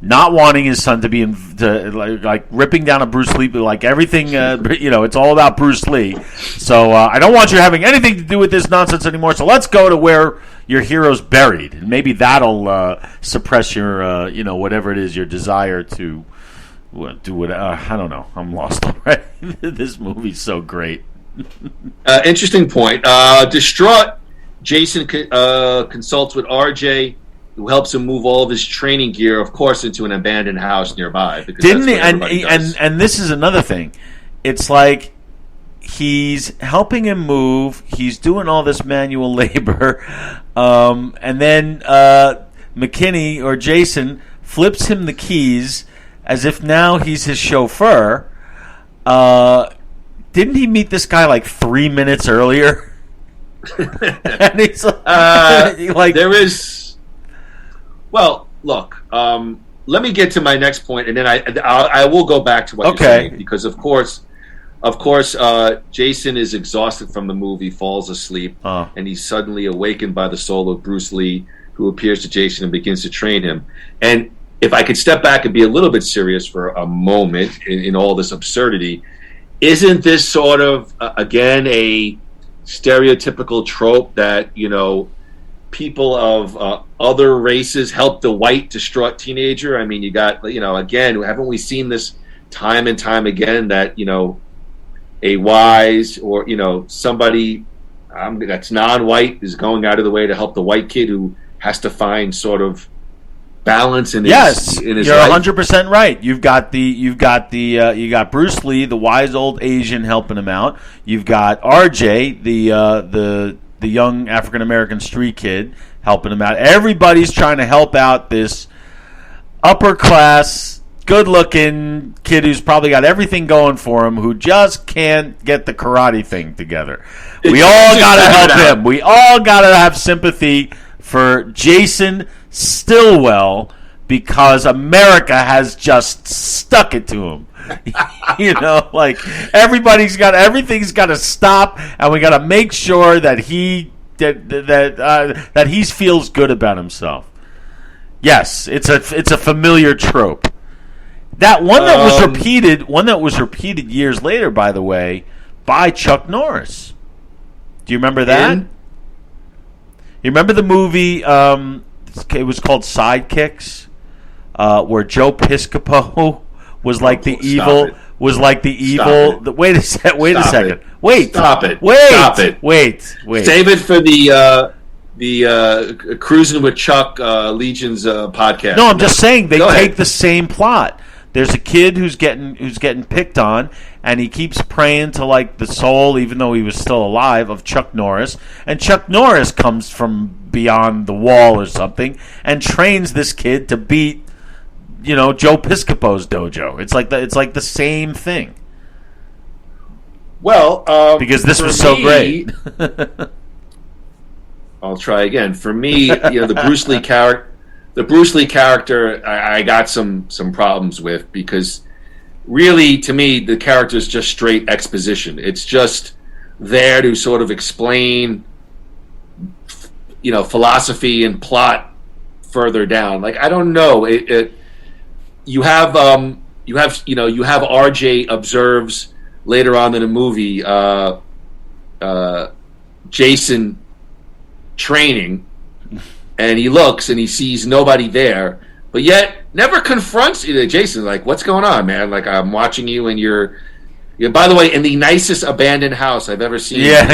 not wanting his son to be like ripping down a Bruce Lee, like everything, it's all about Bruce Lee. So I don't want you having anything to do with this nonsense anymore. So let's go to where your hero's buried, and maybe that'll suppress your, whatever it is, your desire to do what. I don't know. I'm lost already. This movie's so great. Interesting point. Distraught, Jason consults with RJ, who helps him move all of his training gear, of course, into an abandoned house nearby. Because Didn't he? And this is another thing. It's like he's helping him move. He's doing all this manual labor, and then McKinney or Jason flips him the keys as if now he's his chauffeur. Didn't he meet this guy like 3 minutes earlier? And he's like, there is. Well, look. Let me get to my next point, and then I will go back to what you're saying, because of course, Jason is exhausted from the movie, falls asleep, and he's suddenly awakened by the soul of Bruce Lee, who appears to Jason and begins to train him. And if I could step back and be a little bit serious for a moment in all this absurdity, isn't this sort of again a stereotypical trope that people of other races help the white distraught teenager? I mean, you got, again, haven't we seen this time and time again that, a wise or, somebody that's non-white is going out of the way to help the white kid who has to find sort of balance in his you're life? 100% right. You got Bruce Lee, the wise old Asian, helping him out. You've got RJ, the young African-American street kid, helping him out. Everybody's trying to help out this upper-class, good-looking kid who's probably got everything going for him, who just can't get the karate thing together. We all got to help him. We all got to have sympathy for Jason Stillwell, because America has just stuck it to him. Like everything's got to stop, and we got to make sure that he feels good about himself. Yes, it's a familiar trope. That one that was repeated years later, by the way, by Chuck Norris. Do you remember that? You remember the movie? It was called Sidekicks, where Joe Piscopo was like the evil. Was like the evil. Wait a second. Wait. Stop it. Wait. Save it for the Cruising with Chuck Legion's podcast. No, I'm just saying they take the same plot. There's a kid who's getting picked on, and he keeps praying to like the soul, even though he was still alive, of Chuck Norris. And Chuck Norris comes from beyond the wall or something and trains this kid to beat, Joe Piscopo's dojo. It's like the same thing. Well, because this was so great. I'll try again. For me, the Bruce Lee character. The Bruce Lee character, I got some problems with, because really, to me, the character is just straight exposition. It's just there to sort of explain, philosophy and plot further down. Like, I don't know. You have RJ observes later on in the movie Jason training. And he looks and he sees nobody there, but yet never confronts Jason. Like, what's going on, man? Like, I'm watching you, and you're by the way, in the nicest abandoned house I've ever seen. Yeah.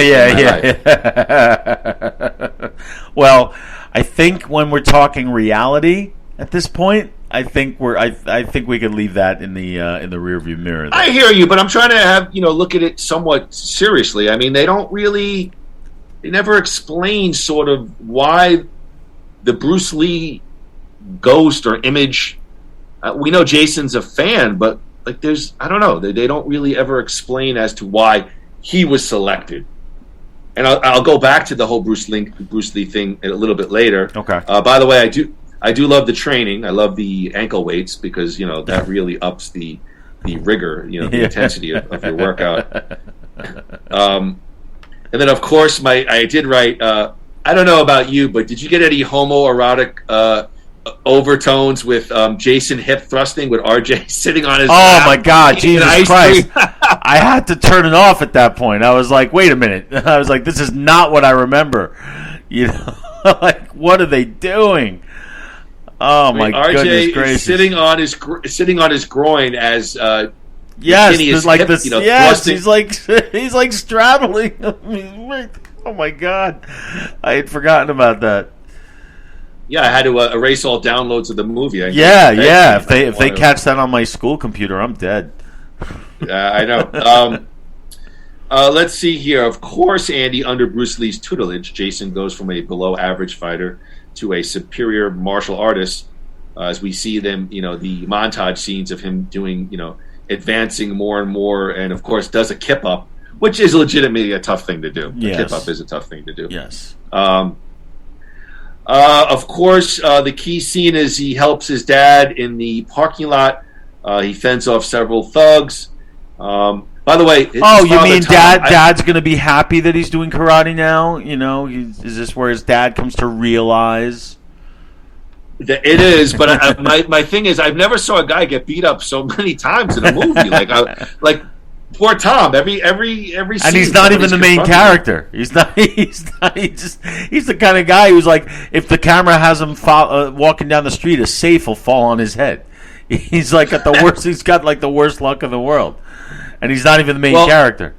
Well, I think when we're talking reality at this point, I think we can leave that in the rearview mirror. I hear you, but I'm trying to have look at it somewhat seriously. I mean, they never explain sort of why the Bruce Lee ghost or image. We know Jason's a fan, but like, I don't know. They don't really ever explain as to why he was selected. And I'll go back to the whole Bruce Lee thing a little bit later. Okay. By the way, I do love the training. I love the ankle weights, because that really ups the rigor, the intensity of your workout. And then, of course, I did write. I don't know about you, but did you get any homoerotic overtones with Jason hip thrusting with RJ sitting on his Oh lap, my God, eating Jesus ice Christ! cream. I had to turn it off at that point. I was like, "Wait a minute!" I was like, "This is not what I remember." You know, like what are they doing? Oh my goodness RJ gracious! is sitting on his groin as Yes, McKinney is like hip, this. Yes, he's like straddling. Oh my God, I had forgotten about that. Yeah, I had to erase all downloads of the movie. Yeah. If they catch that on my school computer, I'm dead. I know. Let's see here. Of course, Andy, under Bruce Lee's tutelage, Jason goes from a below-average fighter to a superior martial artist. As we see them, the montage scenes of him doing, advancing more and more, and of course does a kip up, which is legitimately a tough thing to do. Yes. A kip up is a tough thing to do. Yes. Of course, the key scene is he helps his dad in the parking lot. He fends off several thugs. By the way, you mean Dad's going to be happy that he's doing karate now? Is this where his dad comes to realize? It is, but my thing is, I've never saw a guy get beat up so many times in a movie. Like poor Tom. Every scene, and he's not even the main character. He's not. He's the kind of guy who's like, if the camera has him walking down the street, a safe will fall on his head. He's like at the worst. He's got like the worst luck in the world, and he's not even the main character.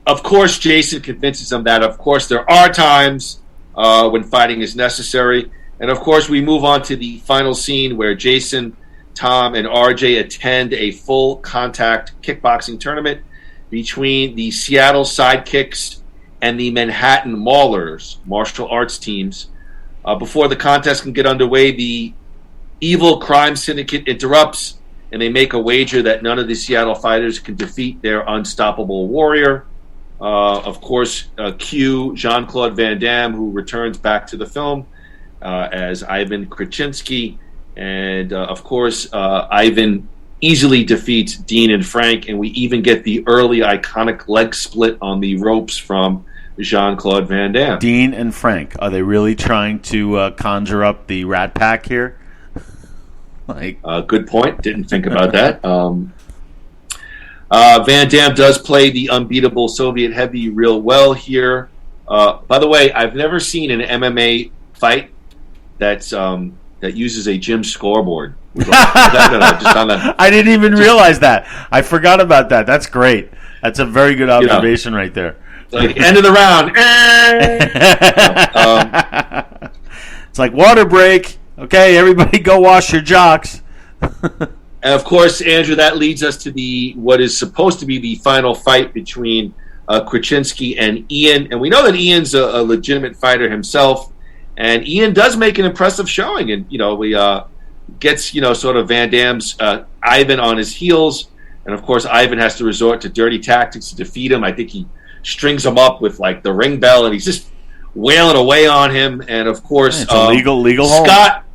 Of course, Jason convinces him that, of course, there are times when fighting is necessary. And, of course, we move on to the final scene where Jason, Tom, and RJ attend a full-contact kickboxing tournament between the Seattle Sidekicks and the Manhattan Maulers, martial arts teams. Before the contest can get underway, the evil crime syndicate interrupts, and they make a wager that none of the Seattle fighters can defeat their unstoppable warrior. Of course, cue Jean Claude Van Damme, who returns back to the film as Ivan Krasinski, and of course, Ivan easily defeats Dean and Frank, and we even get the early iconic leg split on the ropes from Jean Claude Van Damme. Dean and Frank, are they really trying to conjure up the Rat Pack here? Good point. Didn't think about that. Van Damme does play the unbeatable Soviet heavy real well here. By the way, I've never seen an MMA fight that uses a gym scoreboard. I didn't even realize that. I forgot about that. That's great. That's a very good observation right there. Like end of the round. It's like water break. Okay, everybody go wash your jocks. And of course, Andrew, that leads us to what is supposed to be the final fight between Krasinski and Ian. And we know that Ian's a legitimate fighter himself. And Ian does make an impressive showing. And, we gets, sort of Van Damme's Ivan on his heels. And, of course, Ivan has to resort to dirty tactics to defeat him. I think he strings him up with, the ring bell, and he's just wailing away on him. And, of course, it's a legal Scott,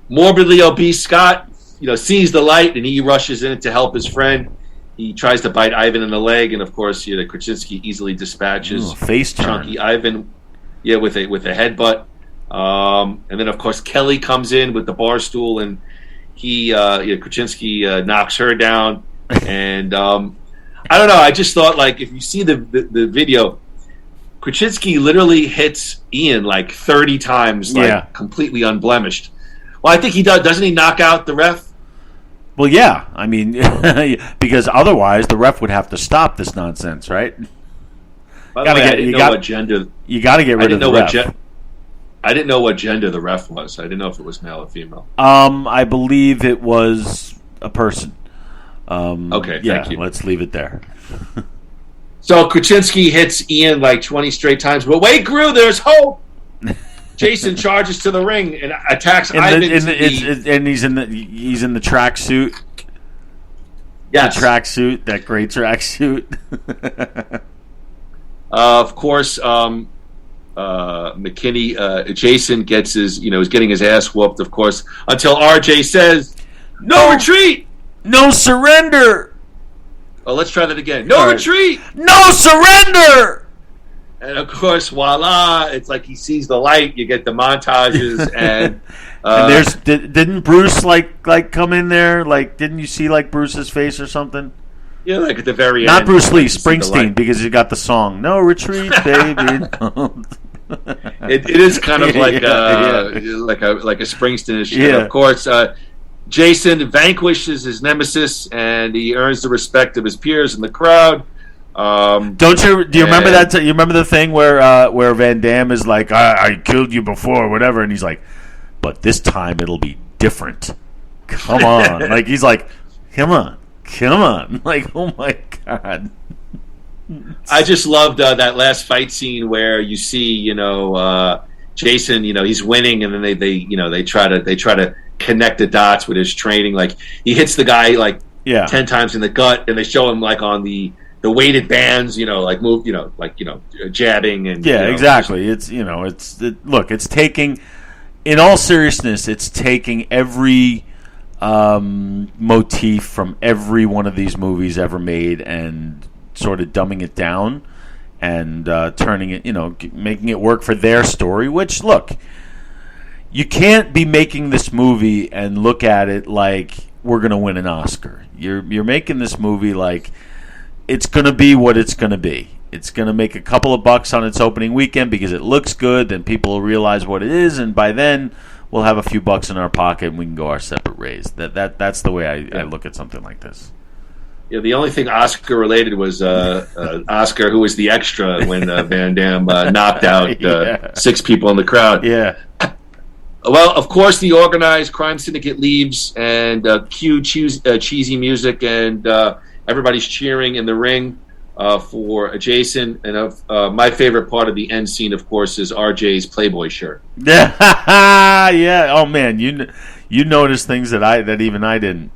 morbidly obese Scott, sees the light, and he rushes in to help his friend. He tries to bite Ivan in the leg, and, of course, Krasinski easily dispatches face turn. chunky Ivan with a headbutt. And then, of course, Kelly comes in with the bar stool, and Krasinski knocks her down. And I don't know. I just thought, if you see the video, Krasinski literally hits Ian 30 times, completely unblemished. Well, I think he does. Doesn't he knock out the ref? Well, yeah. I mean, because otherwise the ref would have to stop this nonsense, right? By the way, I didn't know what gender. You got to get rid of the ref. I didn't know what gender the ref was. I didn't know if it was male or female. I believe it was a person. Okay, thank you. Let's leave it there. So Krasinski hits Ian 20 straight times. But wait, Groo, there's hope. Jason charges to the ring and attacks Ivan. And he's in the track suit. Yes, the track suit, that great track suit. Of course, McKinney, Jason gets is getting his ass whooped, of course, until RJ says, "No retreat, no surrender." Oh, let's try that again. No retreat, no surrender. And of course, voila! It's like he sees the light. You get the montages, and didn't Bruce like come in there? Like, didn't you see like Bruce's face or something? Yeah, like at the very end. Not Bruce Lee, Springsteen, because he got the song "No Retreat, Baby." It is kind of like a Springsteen-ish. Yeah. Of course, Jason vanquishes his nemesis, and he earns the respect of his peers in the crowd. Do you remember that? You remember the thing where Van Damme is like, I killed you before, or whatever, and he's like, but this time it'll be different. Come on, like he's like, come on, like, oh my god. I just loved that last fight scene where you see, Jason, he's winning, and then they try to connect the dots with his training. Like he hits the guy 10 times in the gut, and they show him like on the weighted bands, jabbing and exactly. It's taking, in all seriousness, it's taking every motif from every one of these movies ever made and sort of dumbing it down and turning it, making it work for their story. Which, look, you can't be making this movie and look at it like we're going to win an Oscar. You're making this movie like it's going to be what it's going to be. It's going to make a couple of bucks on its opening weekend because it looks good. Then people will realize what it is, and by then we'll have a few bucks in our pocket and we can go our separate ways. That's the way I look at something like this. Yeah, the only thing Oscar related was Oscar, who was the extra when Van Damme knocked out 6 people in the crowd. Yeah. Well, of course, the organized crime syndicate leaves, and cue cheesy music, and everybody's cheering in the ring for Jason. And my favorite part of the end scene, of course, is RJ's Playboy shirt. Yeah. Oh man, you noticed things that even I didn't.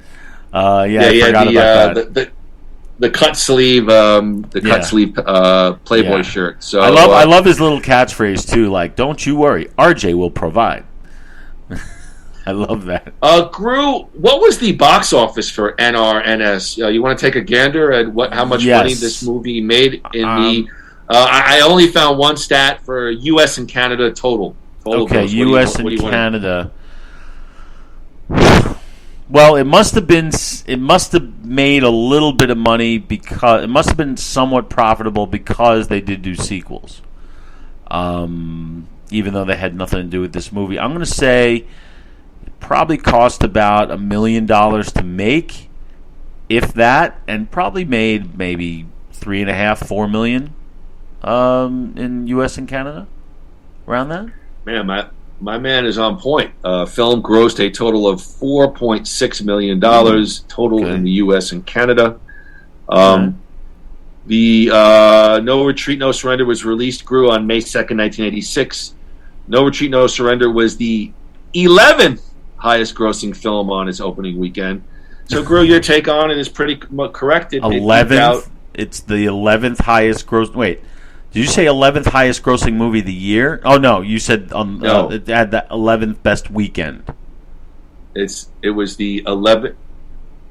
I forgot about that. The cut sleeve, Playboy shirt. So I love his little catchphrase too. Like, "Don't you worry, RJ will provide." I love that. Groo, what was the box office for NRNS? You want to take a gander at how much money this movie made in the? I only found one stat for U.S. and Canada total. Okay, U.S. and Canada. Well, it must have made a little bit of money because it must have been somewhat profitable because they did do sequels. Even though they had nothing to do with this movie, I'm going to say it probably cost about $1 million to make, if that, and probably made maybe $3.5-4 million in U.S. and Canada, around that. Man, my man is on point. Film grossed a total of $4.6 million total in the U.S. and Canada. The No Retreat, No Surrender was released, Groo, on May 2nd, 1986. No Retreat, No Surrender was the 11th highest grossing film on its opening weekend. So, Groo, your take on it is pretty correct. 11th? It's the 11th highest gross. Wait. Did you say 11th highest grossing movie of the year? Oh, no. You said no. It had the 11th best weekend. It was the 11th.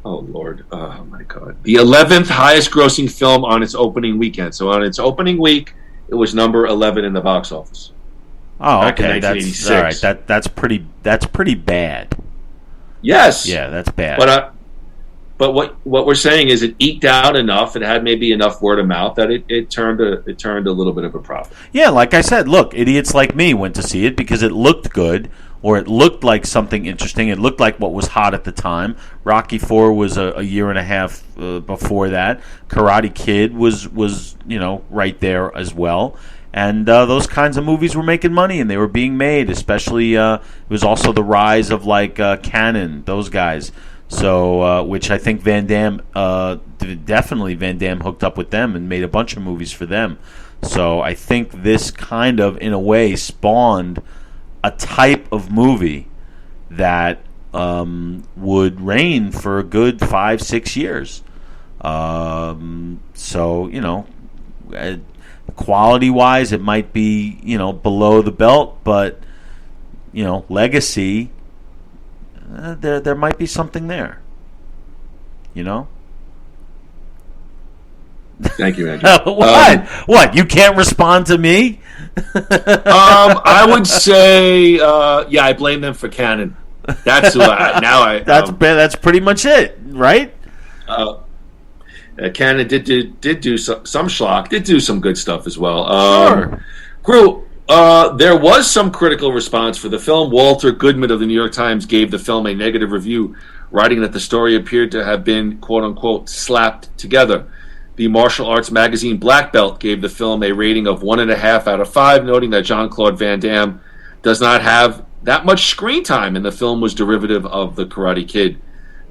Oh, Lord. Oh, my God. The 11th highest grossing film on its opening weekend. So on its opening week, it was number 11 in the box office. Oh, okay. That's all right. That's pretty bad. Yes. Yeah, that's bad. But what we're saying is it eked out enough. It had maybe enough word of mouth that it turned a little bit of a profit. Yeah, like I said, look, idiots like me went to see it because it looked good, or it looked like something interesting. It looked like what was hot at the time. Rocky IV was a year and a half before that. Karate Kid was right there as well. And those kinds of movies were making money, and they were being made. Especially, it was also the rise of Cannon, those guys. So, which I think Van Damme hooked up with them and made a bunch of movies for them. So I think this kind of, in a way, spawned a type of movie that would reign for a good 5-6 years. So, quality-wise, it might be, below the belt, but, legacy... There might be something there, Thank you, Andrew. What? You can't respond to me? I would say, I blame them for Cannon. That's who That's pretty much it, right? Cannon did do some schlock, did do some good stuff as well. Sure. Groo, there was some critical response for the film. Walter Goodman of the New York Times gave the film a negative review, writing that the story appeared to have been, quote-unquote, slapped together. The martial arts magazine Black Belt gave the film a rating of 1.5 out of 5, noting that Jean Claude Van Damme does not have that much screen time, and the film was derivative of The Karate Kid.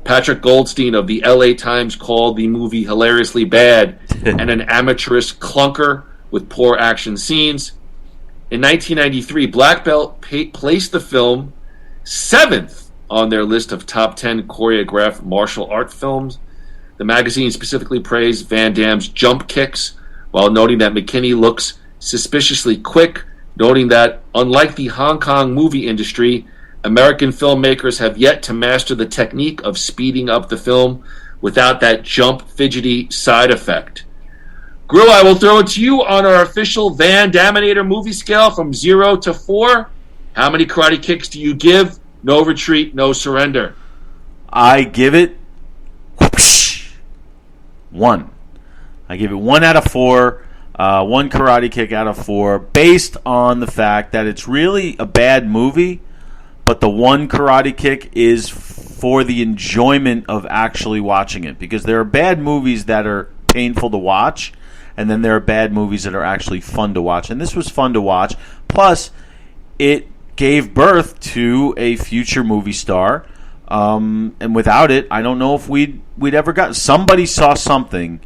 Patrick Goldstein of the LA Times called the movie hilariously bad and an amateurish clunker with poor action scenes. In 1993, Black Belt placed the film 7th on their list of top 10 choreographed martial art films. The magazine specifically praised Van Damme's jump kicks, while noting that McKinney looks suspiciously quick, noting that, unlike the Hong Kong movie industry, American filmmakers have yet to master the technique of speeding up the film without that jump fidgety side effect. Groo, I will throw it to you on our official Van Damminator movie scale from 0 to 4. How many karate kicks do you give? No retreat, no surrender. I give it 1. I give it 1 out of 4. 1 karate kick out of 4, based on the fact that it's really a bad movie, but the 1 karate kick is for the enjoyment of actually watching it. Because there are bad movies that are painful to watch, and then there are bad movies that are actually fun to watch. And this was fun to watch. Plus, it gave birth to a future movie star. And without it, I don't know if we'd ever got. Somebody saw something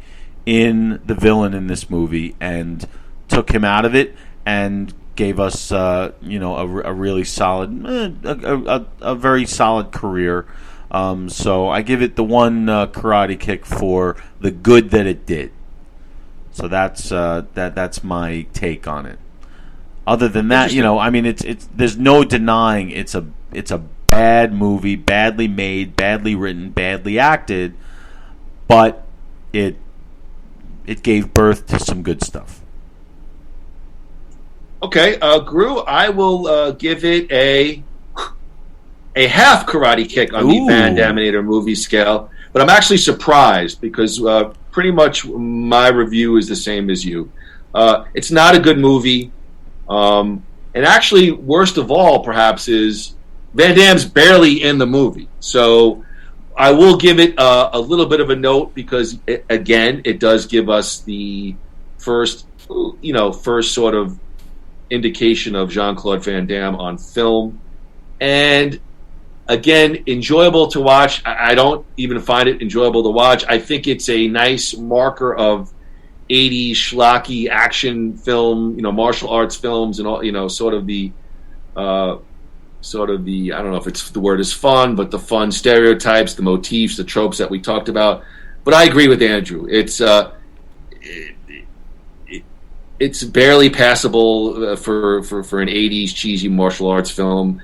in the villain in this movie and took him out of it and gave us, a really solid, a very solid career. So I give it the 1 karate kick for the good that it did. So that's my take on it. Other than that, it's there's no denying it's a bad movie, badly made, badly written, badly acted, but it gave birth to some good stuff. Okay, Groo, I will give it a half karate kick on the Van Damminator movie scale, but I'm actually surprised because pretty much my review is the same as you. It's not a good movie, and actually, worst of all, perhaps, is Van Damme's barely in the movie. So I will give it a little bit of a note because, it does give us the first sort of indication of Jean Claude Van Damme on film. And again, enjoyable to watch. I don't even find it enjoyable to watch. I think it's a nice marker of 80s schlocky action film, martial arts films and all, sort of the I don't know if it's the word is fun, but the fun stereotypes, the motifs, the tropes that we talked about. But I agree with Andrew. It's barely passable for an 80s cheesy martial arts film.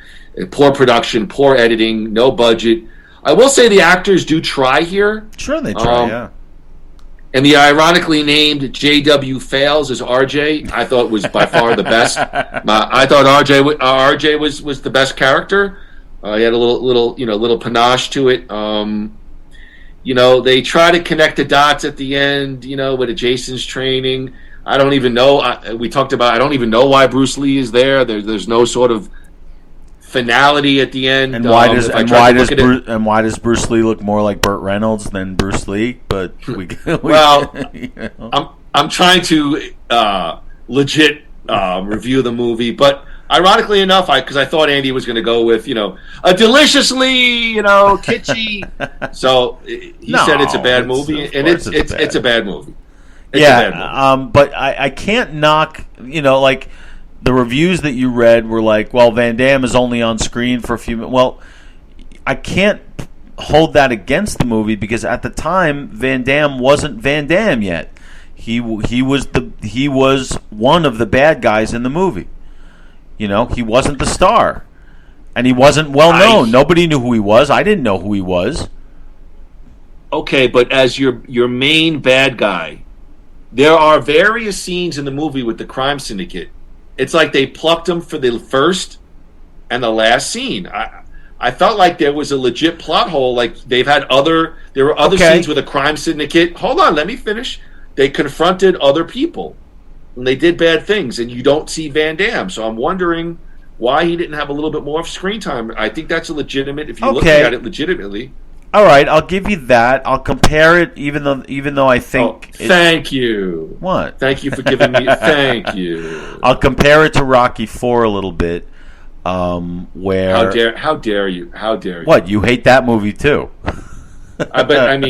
Poor production, poor editing, no budget. I will say the actors do try here. Sure, they try, yeah. And the ironically named J.W. Fails as RJ, I thought was by far the best. I thought RJ was the best character. He had a little panache to it. They try to connect the dots at the end, with Jason's training. I don't even know. We talked about. I don't even know why Bruce Lee is there. There's no sort of finality at the end. And why does Bruce Lee look more like Burt Reynolds than Bruce Lee? But I'm trying to legit review the movie, but ironically enough, because I thought Andy was going to go with a deliciously kitschy. So he said it's a bad movie, and it's a bad movie. But I can't knock, like the reviews that you read were like, well, Van Damme is only on screen for a few minutes. Well, I can't hold that against the movie because at the time Van Damme wasn't Van Damme yet. He was one of the bad guys in the movie. He wasn't the star, and he wasn't well known. Nobody knew who he was. I didn't know who he was. Okay, but as your main bad guy, there are various scenes in the movie with the crime syndicate. It's like they plucked them for the first and the last scene. I felt like there was a legit plot hole. Like there were other scenes with a crime syndicate. Hold on, let me finish. They confronted other people and they did bad things, and you don't see Van Damme. So I'm wondering why he didn't have a little bit more of screen time. I think that's a legitimate, if you look at it legitimately. All right, I'll give you that. I'll compare it, even though I think. Thank you. What? Thank you for giving me. Thank you. I'll compare it to Rocky IV a little bit. Where? How dare you? How dare you? What? You hate that movie too? Go ahead.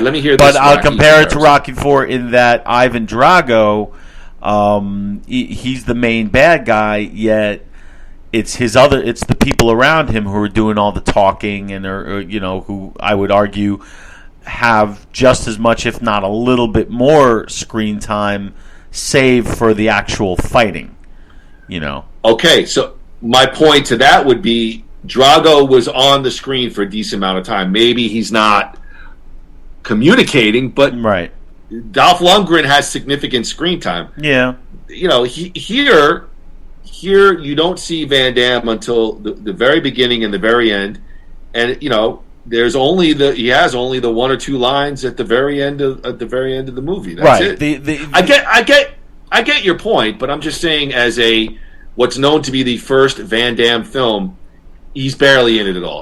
Let me hear this. But I'll compare it to Rocky IV in that Ivan Drago, he's the main bad guy, yet it's the people around him who are doing all the talking and are who I would argue have just as much, if not a little bit more, screen time, save for the actual fighting. Okay, so my point to that would be Drago was on the screen for a decent amount of time. Maybe he's not communicating, but right. Dolph Lundgren has significant screen time. Yeah. Here you don't see Van Damme until the very beginning and the very end, and he has only the one or two lines at the very end of the movie. That's it. I get your point, but I'm just saying, as what's known to be the first Van Damme film, he's barely in it at all.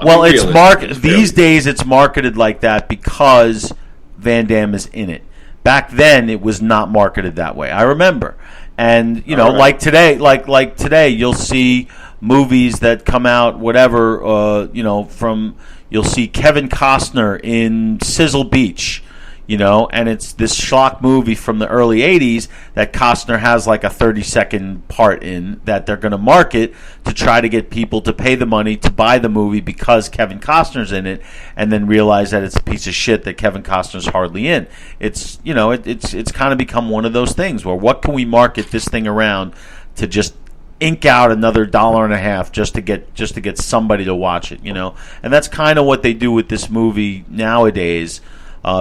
These days it's marketed like that because Van Damme is in it. Back then it was not marketed that way. I remember. And like today, you'll see movies that come out, whatever. You'll see Kevin Costner in Sizzle Beach, and it's this schlock movie from the early '80s that Costner has like a 30-second part in that they're going to market to try to get people to pay the money to buy the movie because Kevin Costner's in it, and then realize that it's a piece of shit that Kevin Costner's hardly in. It's it's kind of become one of those things where what can we market this thing around to just ink out another $1.50 just to get somebody to watch it, and that's kind of what they do with this movie nowadays.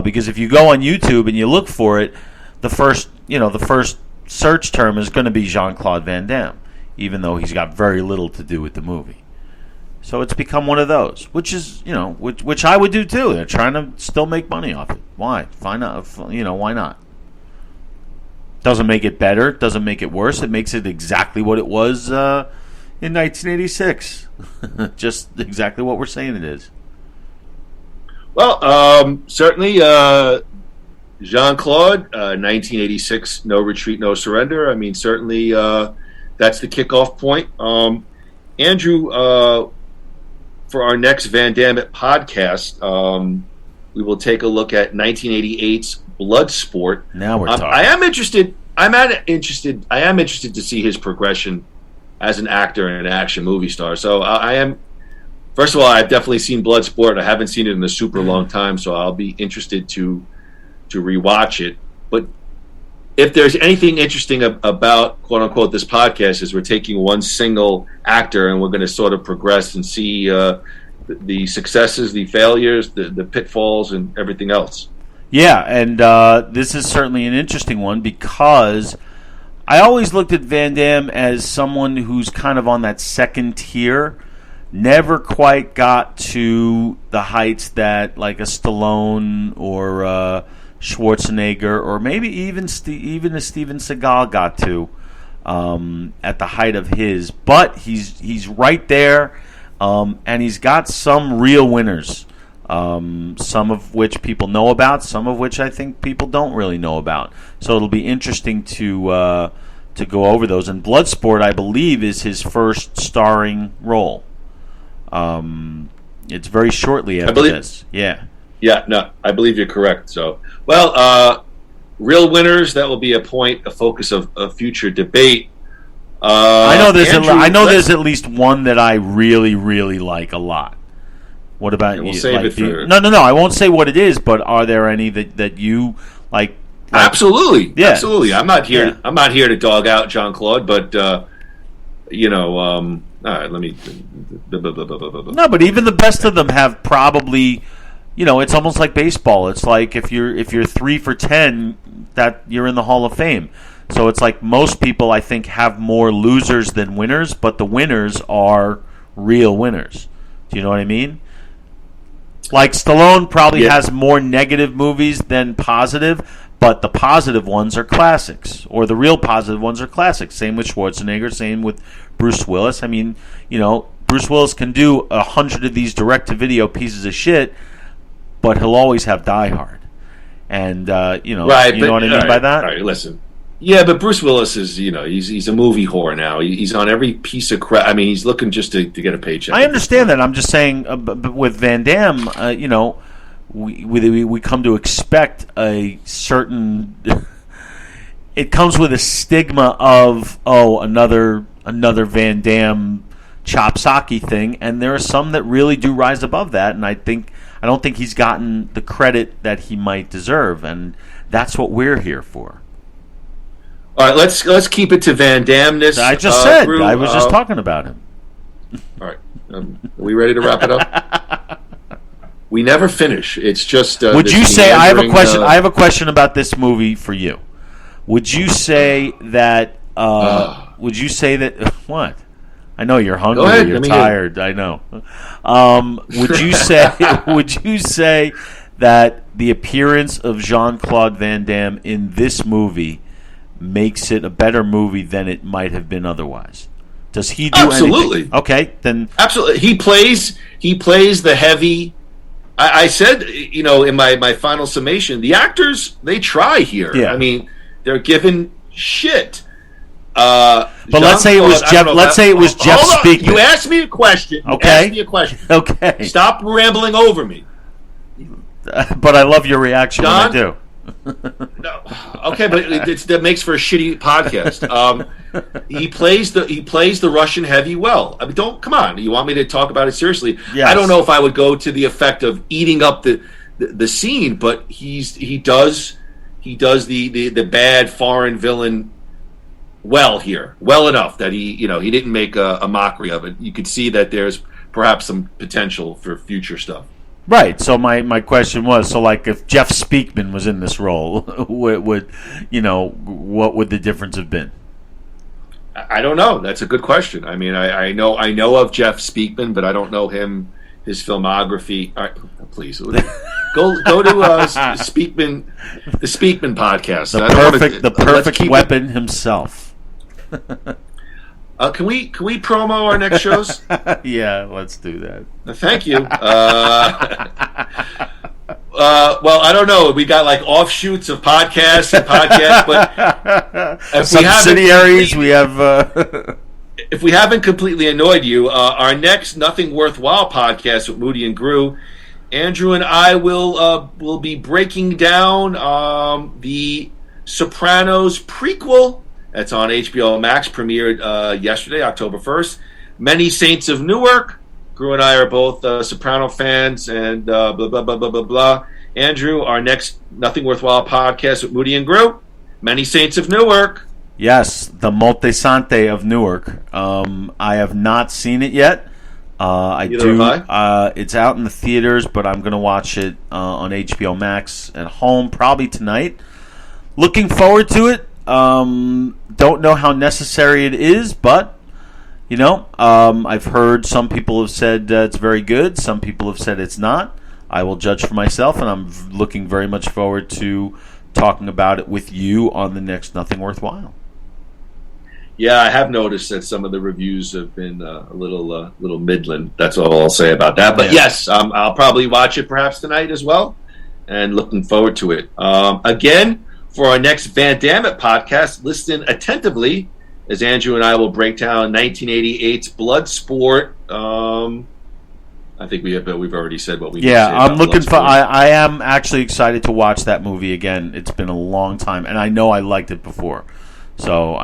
Because if you go on YouTube and you look for it, the first search term is going to be Jean Claude Van Damme, even though he's got very little to do with the movie. So it's become one of those, which is which I would do too. They're trying to still make money off it. Why? Why not? Why not? Doesn't make it better. Doesn't make it worse. It makes it exactly what it was in 1986. Just exactly what we're saying it is. Well, certainly, Jean-Claude, 1986, No Retreat, No Surrender. I mean, certainly that's the kickoff point. Andrew, for our next Van Damme podcast, we will take a look at 1988's Bloodsport. Now we're talking. I am interested to see his progression as an actor and an action movie star. So I am. First of all, I've definitely seen Bloodsport. I haven't seen it in a super long time, so I'll be interested to rewatch it. But if there's anything interesting about, quote unquote, this podcast, is we're taking one single actor and we're going to sort of progress and see the successes, the failures, the pitfalls, and everything else. Yeah, and this is certainly an interesting one because I always looked at Van Damme as someone who's kind of on that second tier. Never quite got to the heights that like a Stallone or Schwarzenegger or maybe even a Steven Seagal got to at the height of his. But he's right there, and he's got some real winners, some of which people know about, some of which I think people don't really know about. So it'll be interesting to go over those. And Bloodsport, I believe, is his first starring role. It's very shortly after this. Yeah. Yeah, no, I believe you're correct. So, well, real winners, that will be a focus of a future debate. I know there's at least one that I really, really like a lot. What about you? We'll save it for... No, I won't say what it is, but are there any that you like? Absolutely. Yeah. Absolutely. I'm not here to dog out Jean-Claude, but all right, let me... No, but even the best of them have probably it's almost like baseball. It's like if you're 3 for 10, that you're in the Hall of Fame. So it's like most people, I think, have more losers than winners, but the winners are real winners. Do you know what I mean? Like Stallone probably has more negative movies than positive, but the positive ones are classics, or the real positive ones are classics. Same with Schwarzenegger, same with Bruce Willis. I mean, Bruce Willis can do 100 of these direct-to-video pieces of shit, but he'll always have Die Hard. And, right, you know what I mean by that? All right, listen. Yeah, but Bruce Willis is, he's a movie whore now. He's on every piece of crap. I mean, he's looking just to get a paycheck. I understand that. I'm just saying, but with Van Damme, we come to expect a certain. It comes with a stigma of another Van Damme chop-socky thing, and there are some that really do rise above that, and I don't think he's gotten the credit that he might deserve, and that's what we're here for. All right, let's keep it to Van Damme-ness. I just said. Groo, I was just talking about him. All right. Are we ready to wrap it up? We never finish. It's just... Would you say... I have a question. I have a question about this movie for you. Would you say that... would you say that... What? I know you're hungry. Ahead, you're tired. I know. Would you say... Would you say that the appearance of Jean Claude Van Damme in this movie makes it a better movie than it might have been otherwise? Does he do anything? Okay, then absolutely. He plays the heavy. I said, in my final summation, the actors, they try here. Yeah. I mean, they're given shit. But let's say it was Jeff. Let's say it was Jeff Speakman. You asked me a question. Okay. Ask me a question. Okay. Stop rambling over me. But I love your reaction when I do. No. Okay, but that makes for a shitty podcast. He plays the Russian heavy well. I mean, come on. You want me to talk about it seriously? Yes. I don't know if I would go to the effect of eating up the scene, but he does the bad foreign villain well here, well enough that he didn't make a mockery of it. You could see that there's perhaps some potential for future stuff. Right. So my question was, like, if Jeff Speakman was in this role, what would the difference have been? I don't know. That's a good question. I mean, I know of Jeff Speakman, but I don't know his filmography. All right, please go to Speakman, the Speakman podcast. The perfect weapon himself. Can we promo our next shows? Yeah, let's do that. Thank you. Well, I don't know. We got like offshoots of podcasts, but subsidiaries. We have. If we haven't completely annoyed you, our next Nothing Worthwhile podcast with Moody and Groo, Andrew and I will be breaking down the Sopranos prequel. That's on HBO Max, premiered yesterday, October 1st. Many Saints of Newark. Groo and I are both Soprano fans, and blah, blah, blah, blah, blah, blah. Andrew, our next Nothing Worthwhile podcast with Moody and Groo. Many Saints of Newark. Yes, the Montesante of Newark. I have not seen it yet. Neither have I. It's out in the theaters, but I'm going to watch it on HBO Max at home probably tonight. Looking forward to it. Don't know how necessary it is, but I've heard some people have said it's very good. Some people have said it's not. I will judge for myself, and I'm looking very much forward to talking about it with you on the next Nothing Worthwhile. Yeah, I have noticed that some of the reviews have been a little midland. That's all I'll say about that. But yes, I'll probably watch it perhaps tonight as well, and looking forward to it. Again, for our next Van Dammit podcast, listen attentively as Andrew and I will break down 1988's Bloodsport. I think we've already said what we. Yeah, I'm looking for. I am actually excited to watch that movie again. It's been a long time, and I know I liked it before. So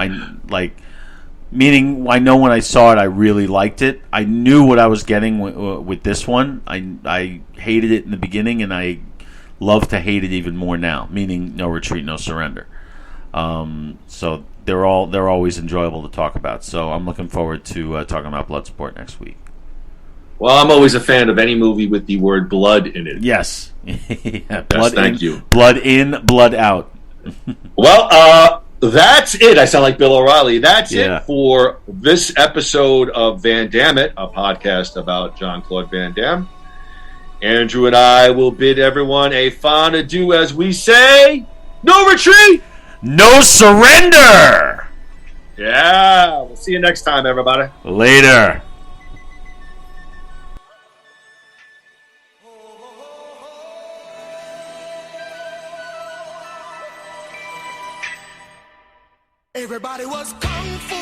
meaning I know when I saw it, I really liked it. I knew what I was getting with this one. I hated it in the beginning, and I love to hate it even more now. Meaning, No Retreat, No Surrender. So they're always enjoyable to talk about. So I'm looking forward to talking about Bloodsport next week. Well, I'm always a fan of any movie with the word blood in it. Yes. Yes, blood thank you. Blood in, blood out. Well, that's it. I sound like Bill O'Reilly. That's it for this episode of Van Dammit, a podcast about Jean Claude Van Damme. Andrew and I will bid everyone a fond adieu as we say, no retreat! No surrender! Yeah, we'll see you next time, everybody. Later. Everybody was kung fu